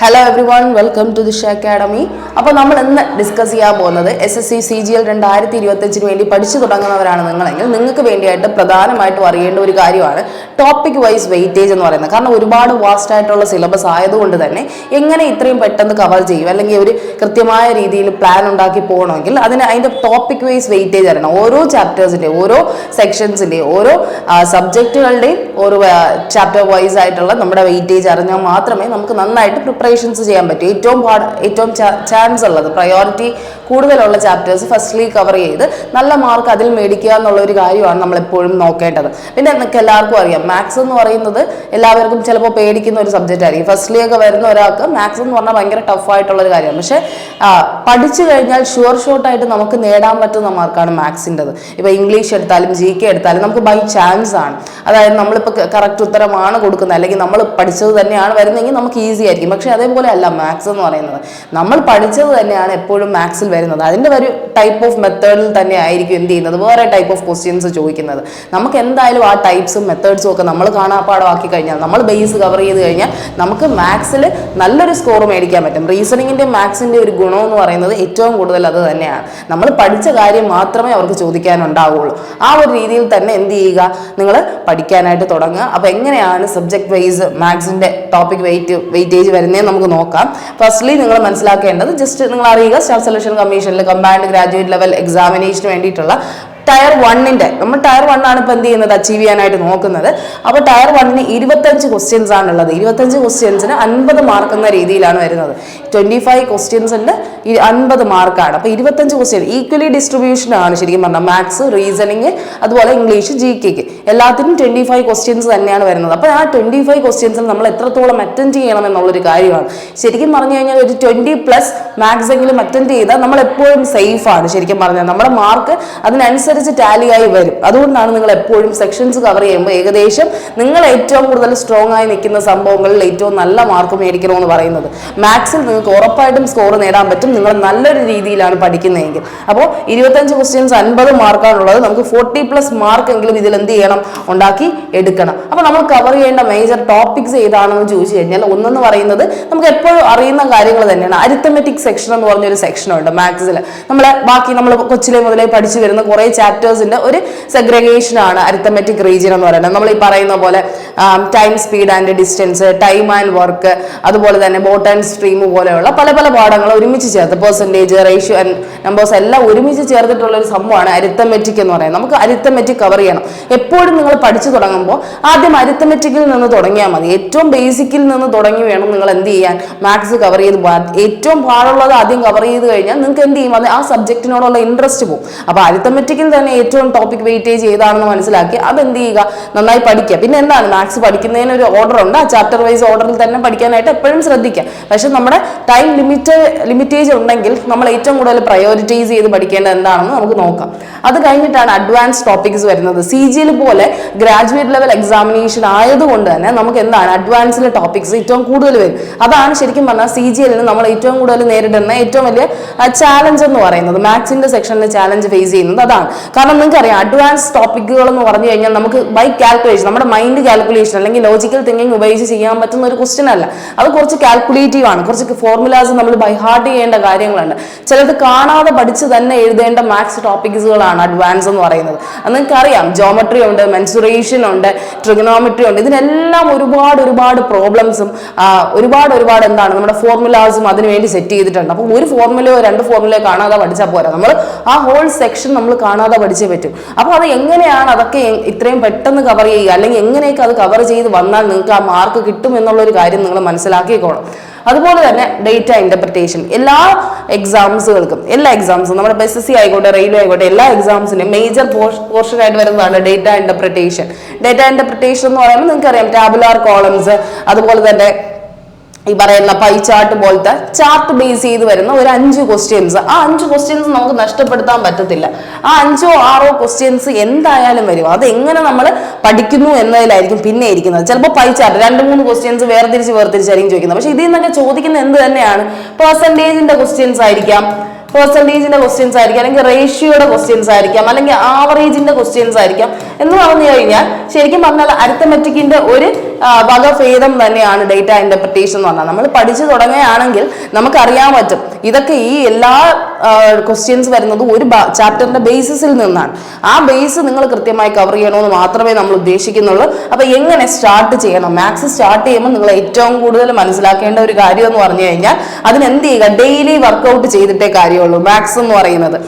Hello everyone, welcome to the Shah Academy. അപ്പോൾ നമ്മൾ ഇന്ന് ഡിസ്കസ് ചെയ്യാൻ പോകുന്നത് SSC CGL 2025 വേണ്ടി പഠിച്ചു തുടങ്ങുന്നവരാണ് നിങ്ങളെങ്കിൽ നിങ്ങൾക്ക് വേണ്ടിയായിട്ട് പ്രധാനമായിട്ടും അറിയേണ്ട ഒരു കാര്യമാണ് ടോപ്പിക് വൈസ് വെയിറ്റേജ് എന്ന് പറയുന്നത്. കാരണം ഒരുപാട് വാസ്റ്റ് ആയിട്ടുള്ള സിലബസ് ആയതുകൊണ്ട് തന്നെ എങ്ങനെ ഇത്രയും പെട്ടെന്ന് കവർ ചെയ്യും അല്ലെങ്കിൽ ഒരു കൃത്യമായ രീതിയിൽ പ്ലാൻ ഉണ്ടാക്കി പോകണമെങ്കിൽ അതിൻ്റെ ടോപ്പിക് വൈസ് വെയിറ്റേജ് അറിയണം. ഓരോ ചാപ്റ്റേഴ്സിൻ്റെ ഓരോ സെക്ഷൻസിൻ്റെ ഓരോ സബ്ജക്റ്റുകളുടെയും ഓരോ ചാപ്റ്റർ വൈസ് ആയിട്ടുള്ള നമ്മുടെ വെയിറ്റേജ് അറിഞ്ഞാൽ മാത്രമേ നമുക്ക് നന്നായിട്ട് പ്രിപ്പറേഷൻസ് ചെയ്യാൻ പറ്റും. ഏറ്റവും ചാൻസ് ഉള്ളത് പ്രയോറിറ്റി കൂടുതലുള്ള ചാപ്റ്റേഴ്സ് ഫസ്റ്റ്ലി കവർ ചെയ്ത് നല്ല മാർക്ക് അതിൽ മേടിക്കുക എന്നുള്ള ഒരു കാര്യമാണ് നമ്മൾ എപ്പോഴും നോക്കേണ്ടത്. പിന്നെ നമുക്ക് എല്ലാവർക്കും അറിയാം മാത്സ് എന്ന് പറയുന്നത് എല്ലാവർക്കും ചിലപ്പോൾ പേടിക്കുന്ന ഒരു സബ്ജക്റ്റ് ആയിരിക്കും. ഫസ്റ്റ്ലി ഒക്കെ വരുന്ന ഒരാൾക്ക് മാത്സ് എന്ന് പറഞ്ഞാൽ ഭയങ്കര ടഫായിട്ടുള്ള ഒരു കാര്യമാണ്. പക്ഷേ പഠിച്ചു കഴിഞ്ഞാൽ ഷോർട്ടായിട്ട് നമുക്ക് നേടാൻ പറ്റുന്ന മാർക്കാണ് മാത്സിൻ്റെത്. ഇപ്പോൾ ഇംഗ്ലീഷ് എടുത്താലും GK എടുത്താലും നമുക്ക് ബൈ ചാൻസ് ആണ്. അതായത് നമ്മളിപ്പോൾ കറക്റ്റ് ഉത്തരമാണ് കൊടുക്കുന്നത് അല്ലെങ്കിൽ നമ്മൾ പഠിച്ചത് തന്നെയാണ് വരുന്നതെങ്കിൽ നമുക്ക് ഈസി ആയിരിക്കും. പക്ഷേ അതേപോലെ അല്ല മാത്സ് എന്ന് പറയുന്നത്. നമ്മൾ പഠിച്ചത് തന്നെയാണ് എപ്പോഴും മാത്സിൽ വരുന്നത്. അതിൻ്റെ ഒരു ടൈപ്പ് ഓഫ് മെത്തേഡിൽ തന്നെ ആയിരിക്കും എന്ത് ചെയ്യുന്നത് വേറെ ടൈപ്പ് ഓഫ് ക്വസ്റ്റ്യൻസ് ചോദിക്കുന്നത്. നമുക്ക് എന്തായാലും ആ ടൈപ്സും മെത്തേഡ്സും ഒക്കെ നമ്മൾ കാണാപ്പാടമാക്കി കഴിഞ്ഞാൽ നമ്മൾ ബേസ് കവർ ചെയ്ത് കഴിഞ്ഞാൽ നമുക്ക് മാത്സിൽ നല്ലൊരു സ്കോർ മേടിക്കാൻ പറ്റും. റീസണിങ്ങിൻ്റെ മാത്സിൻ്റെ ഒരു ഗുണം എന്ന് പറയുന്നത് ഏറ്റവും കൂടുതൽ അത് തന്നെയാണ്. നമ്മൾ പഠിച്ച കാര്യം മാത്രമേ അവർക്ക് ചോദിക്കാനുണ്ടാവുള്ളൂ. ആ ഒരു രീതിയിൽ തന്നെ എന്ത് ചെയ്യുക, നിങ്ങൾ പഠിക്കാനായിട്ട് തുടങ്ങുക. അപ്പോൾ എങ്ങനെയാണ് സബ്ജക്ട് വൈസ് മാത്സിൻ്റെ ടോപ്പിക് വെയിറ്റേജ് വരുന്നതെന്ന് നമുക്ക് നോക്കാം. ഫസ്റ്റ്ലി നിങ്ങൾ മനസ്സിലാക്കേണ്ടത് ജസ്റ്റ് നിങ്ങൾ അറിയുക സ്റ്റാഫ് സെലക്ഷൻ കമ്മീഷനിൽ കമ്പൈൻഡ് ഗ്രാജുവേറ്റ് ലെവൽ എക്സാമിനേഷന് വേണ്ടിയിട്ടുള്ള ടയർ 1ന്റെ നമ്മൾ ടയർ 1 ആണ് ഇപ്പം എന്ത് ചെയ്യുന്നത് അച്ചീവ് ചെയ്യാനായിട്ട് നോക്കുന്നത്. അപ്പോൾ ടയർ 1ന് 25 ക്വസ്റ്റ്യൻസ് ആണുള്ളത്. 25 ക്വസ്റ്റ്യൻസിന് 50 മാർക്ക് എന്ന രീതിയിലാണ് വരുന്നത്. 25 ക്വസ്റ്റ്യൻസിന് 50 മാർക്കാണ്. അപ്പോൾ 25 ക്വസ്റ്റ്യൻ ഈക്വലി ഡിസ്ട്രിബ്യൂഷൻ ആണ് ശരിക്കും പറഞ്ഞാൽ. മാത്സ്, റീസണിങ്, അതുപോലെ ഇംഗ്ലീഷ്, GK എല്ലാത്തിനും 25 ക്വസ്റ്റ്യൻസ് തന്നെയാണ് വരുന്നത്. അപ്പോൾ ആ 25 ക്വസ്റ്റ്യൻസിൽ നമ്മൾ എത്രത്തോളം അറ്റൻഡ് ചെയ്യണം എന്നുള്ളൊരു കാര്യമാണ്. ശരിക്കും പറഞ്ഞു കഴിഞ്ഞാൽ ഒരു 20+ മാത്സ് എങ്കിലും അറ്റൻഡ് ചെയ്താൽ നമ്മൾ എപ്പോഴും സേഫ് ആണ്. ശരിക്കും പറഞ്ഞാൽ നമ്മുടെ മാർക്ക് അതിനനുസരിച്ച് ടാലിയായി വരും. അതുകൊണ്ടാണ് നിങ്ങൾ എപ്പോഴും സെക്ഷൻസ് കവർ ചെയ്യുമ്പോൾ ഏകദേശം നിങ്ങൾ ഏറ്റവും കൂടുതൽ സ്ട്രോങ് ആയി നിൽക്കുന്ന സംഭവങ്ങളിൽ ഏറ്റവും നല്ല മാർക്ക് മേടിക്കണമെന്ന് പറയുന്നത്. മാത്സിൽ നിങ്ങൾക്ക് ഉറപ്പായിട്ടും സ്കോർ നേടാൻ പറ്റും നിങ്ങൾ നല്ലൊരു രീതിയിലാണ് പഠിക്കുന്നതെങ്കിൽ. അപ്പോൾ 25 ക്വസ്റ്റ്യൻസ് 50 മാർക്കാണുള്ളത്. നമുക്ക് 40+ മാർക്ക് എങ്കിലും ഇതിൽ എന്ത് ചെയ്യണം, ഉണ്ടാക്കി എടുക്കണം. അപ്പോൾ നമ്മൾ കവർ ചെയ്യേണ്ട മേജർ ടോപ്പിക്സ് ഏതാണെന്ന് ചോദിച്ചു കഴിഞ്ഞാൽ ഒന്നെന്ന് പറയുന്നത് നമുക്ക് എപ്പോഴും അറിയുന്ന കാര്യങ്ങൾ തന്നെയാണ്. അരിത്തമെറ്റിക് സെക്ഷൻ എന്ന് പറഞ്ഞൊരു സെക്ഷനുണ്ട് മാത്സിൽ. നമ്മൾ കൊച്ചിലെ മുതലേ പഠിച്ചു വരുന്ന കുറേ ചാപ്റ്റേഴ്സിന്റെ ഒരു സെഗ്രിഗേഷൻ ആണ് അരിത്തമെറ്റിക് റീജിയൻ എന്ന് പറയുന്നത്. നമ്മൾ ഈ പറയുന്ന പോലെ time, speed and distance, time and work, അതുപോലെ തന്നെ ബോട്ട് ആൻഡ് സ്ട്രീം പോലെയുള്ള പല പാഠങ്ങൾ ഒരുമിച്ച് ചേർത്ത് പെർസെൻറ്റേജ്, റേഷ്യോ ആൻഡ് നമ്പേഴ്സ് എല്ലാം ഒരുമിച്ച് ചേർത്തിട്ടുള്ള ഒരു സംഭവമാണ് അരിത്തമെറ്റിക് എന്ന് പറയുന്നത്. നമുക്ക് അരിത്തമെറ്റിക് കവർ ചെയ്യണം. എപ്പോഴും നിങ്ങൾ പഠിച്ചു തുടങ്ങുമ്പോൾ ആദ്യം അരിത്തമെറ്റിക്കിൽ നിന്ന് തുടങ്ങിയാൽ മതി. ഏറ്റവും ബേസിക്കിൽ നിന്ന് തുടങ്ങി വേണം നിങ്ങൾ എന്ത് ചെയ്യാൻ മാത്സ് കവർ ചെയ്ത് പോകാൻ. ഏറ്റവും പാടുള്ളത് ആദ്യം കവർ ചെയ്ത് കഴിഞ്ഞാൽ നിങ്ങൾക്ക് എന്ത് ചെയ്യും, അത് ആ സബ്ജക്റ്റിനോടുള്ള ഇൻട്രസ്റ്റ് പോകും. അപ്പോൾ അരിത്തമെറ്റിക്കിൽ തന്നെ ഏറ്റവും ടോപ്പിക് വെയിറ്റേജ് ഏതാണെന്ന് മനസ്സിലാക്കി അതെന്ത് ചെയ്യുക, നന്നായി പഠിക്കുക. പിന്നെ എന്താണ് മാത്സ് പഠിക്കുന്നതിന് ഒരു ഓർഡർ ഉണ്ട്. ആ ചാപ്റ്റർ വൈസ് ഓർഡറിൽ തന്നെ പഠിക്കാനായിട്ട് എപ്പോഴും ശ്രദ്ധിക്കുക. പക്ഷെ നമ്മുടെ ടൈം ലിമിറ്റേജ് ഉണ്ടെങ്കിൽ നമ്മൾ ഏറ്റവും കൂടുതൽ പ്രയോറിറ്റൈസ് ചെയ്ത് പഠിക്കേണ്ടത് എന്താണെന്ന് നമുക്ക് നോക്കാം. അത് കഴിഞ്ഞിട്ടാണ് അഡ്വാൻസ് ടോപ്പിക്സ് വരുന്നത്. CGL പോലെ ഗ്രാജുവേറ്റ് ലെവൽ എക്സാമിനേഷൻ ആയതുകൊണ്ട് തന്നെ നമുക്ക് എന്താണ് അഡ്വാൻസിലെ ടോപ്പിക്സ് ഏറ്റവും കൂടുതൽ വരും. അതാണ് ശരിക്കും പറഞ്ഞാൽ CGLന് നമ്മൾ ഏറ്റവും കൂടുതൽ നേരിടുന്ന ഏറ്റവും വലിയ ചാലഞ്ച് എന്ന് പറയുന്നത്. മാത്സിന്റെ സെക്ഷനിൽ ചാലഞ്ച് ഫേസ് ചെയ്യുന്നത് അതാണ്. കാരണം നിങ്ങൾക്കറിയാം അഡ്വാൻസ് ടോപ്പിക്കുകൾ എന്ന് പറഞ്ഞു കഴിഞ്ഞാൽ നമുക്ക് ബൈ കാൽക്കുലേഷൻ നമ്മുടെ മൈൻഡ് കാൽക്കുലേഷൻ അല്ലെങ്കിൽ ലോജിക്കൽ തിങ്കിങ് ഉപയോഗിച്ച് ചെയ്യാൻ പറ്റുന്ന ഒരു ക്വസ്റ്റ്യൻ അല്ല. അത് കുറച്ച് കാൽക്കുലേറ്റീവ് ആണ്. കുറച്ച് ഫോർമുലാസ് നമ്മൾ ബൈ ഹാർട്ട് ചെയ്യേണ്ട കാര്യങ്ങളുണ്ട്. ചിലത് കാണാതെ പഠിച്ച് തന്നെ എഴുതേണ്ട മാത്സ് ടോപ്പിക്സുകളാണ് അഡ്വാൻസ് എന്ന് പറയുന്നത്. അത് നിങ്ങൾക്കറിയാം ജോമെട്രി ഉണ്ട്, മെൻസുറേഷൻ ഉണ്ട്, ട്രിഗണോമെട്രി ഉണ്ട്. ഇതിനെല്ലാം ഒരുപാട് പ്രോബ്ലംസും ഒരുപാട് എന്താണ് നമ്മുടെ ഫോർമുലാസും അതിനുവേണ്ടി സെറ്റ് ചെയ്തിട്ടുണ്ട്. അപ്പോൾ ഒരു ഫോർമുലയോ 2 ഫോർമുലയോ കാണാതെ പഠിച്ചാൽ പോരാ. നമ്മൾ ആ ഹോൾ സെക്ഷൻ നമ്മൾ കാണാതെ പഠിച്ചേ പറ്റും. അപ്പോൾ അത് എങ്ങനെയാണ് അതൊക്കെ ഇത്രയും പെട്ടെന്ന് കവർ ചെയ്യുക അല്ലെങ്കിൽ എങ്ങനെയൊക്കെ അത് കവർ ചെയ്ത് വന്നാൽ നിങ്ങൾക്ക് ആ മാർക്ക് കിട്ടും എന്നുള്ളൊരു കാര്യം നിങ്ങൾ മനസ്സിലാക്കിക്കോണം. അതുപോലെ തന്നെ ഡേറ്റ ഇന്റർപ്രിട്ടേഷൻ എല്ലാ എക്സാംസുകൾക്കും എല്ലാ എക്സാംസും നമ്മുടെ SSC ആയിക്കോട്ടെ റെയിൽവേ ആയിക്കോട്ടെ എല്ലാ എക്സാംസിനും മേജർ പോർഷൻ ആയിട്ട് വരുന്നതാണ് ഡേറ്റ ഇന്റർപ്രിട്ടേഷൻ. ഡേറ്റ ഇന്റർപ്രിട്ടേഷൻ എന്ന് പറയുമ്പോൾ നിങ്ങൾക്കറിയാം ടാബുലാർ കോളംസ്, അതുപോലെ തന്നെ ഈ പറയുന്ന പൈ ചാർട്ട് പോലത്തെ ചാർട്ട് ബേസ് ചെയ്ത് വരുന്ന ഒരു 5 ക്വസ്റ്റ്യൻസ്. ആ 5 ക്വസ്റ്റ്യൻസ് നമുക്ക് നഷ്ടപ്പെടുത്താൻ പറ്റത്തില്ല. ആ 5 or 6 ക്വസ്റ്റ്യൻസ് എന്തായാലും വരും. അത് എങ്ങനെ നമ്മൾ പഠിക്കുന്നു എന്നതിലായിരിക്കും പിന്നെ ഇരിക്കുന്നത്. ചിലപ്പോൾ പൈ ചാർട്ട് 2-3 ക്വസ്റ്റ്യൻസ് വേർതിരിച്ചായിരിക്കും ചോദിക്കുന്നത്. പക്ഷെ ഇതിൽ നിന്നൊക്കെ ചോദിക്കുന്നത് എന്ത് തന്നെയാണ്, പെർസെൻറ്റേജിന്റെ ക്വസ്റ്റ്യൻസ് ആയിരിക്കാം, അല്ലെങ്കിൽ റേഷ്യോയുടെ ക്വസ്റ്റ്യൻസ് ആയിരിക്കാം, അല്ലെങ്കിൽ ആവറേജിന്റെ ക്വസ്റ്റ്യൻസ് ആയിരിക്കാം. എന്ന് പറഞ്ഞു കഴിഞ്ഞാൽ ശരിക്കും പറഞ്ഞാൽ അരിത്തമെറ്റിക്കിന്റെ ഒരു വകഭേദം തന്നെയാണ് ഡേറ്റ ഇന്റർപ്രിട്ടേഷൻ എന്ന് പറഞ്ഞാൽ. നമ്മൾ പഠിച്ചു തുടങ്ങുകയാണെങ്കിൽ നമുക്കറിയാൻ പറ്റും ഇതൊക്കെ ഈ എല്ലാ ക്വസ്റ്റ്യൻസ് വരുന്നത് ഒരു ചാപ്റ്ററിന്റെ ബേസിസിൽ നിന്നാണ്. ആ ബേസ് നിങ്ങൾ കൃത്യമായി കവർ ചെയ്യണമെന്ന് മാത്രമേ നമ്മൾ ഉദ്ദേശിക്കുന്നുള്ളൂ. അപ്പൊ എങ്ങനെ സ്റ്റാർട്ട് ചെയ്യണം? മാത്സ് സ്റ്റാർട്ട് ചെയ്യുമ്പോൾ നിങ്ങൾ ഏറ്റവും കൂടുതൽ മനസ്സിലാക്കേണ്ട ഒരു കാര്യം എന്ന് പറഞ്ഞു കഴിഞ്ഞാൽ അതിന് എന്ത് ചെയ്യുക, ഡെയിലി വർക്കൗട്ട് ചെയ്തിട്ടേ കാര്യമുള്ളൂ. മാത്സ് എന്ന് പറയുന്നത്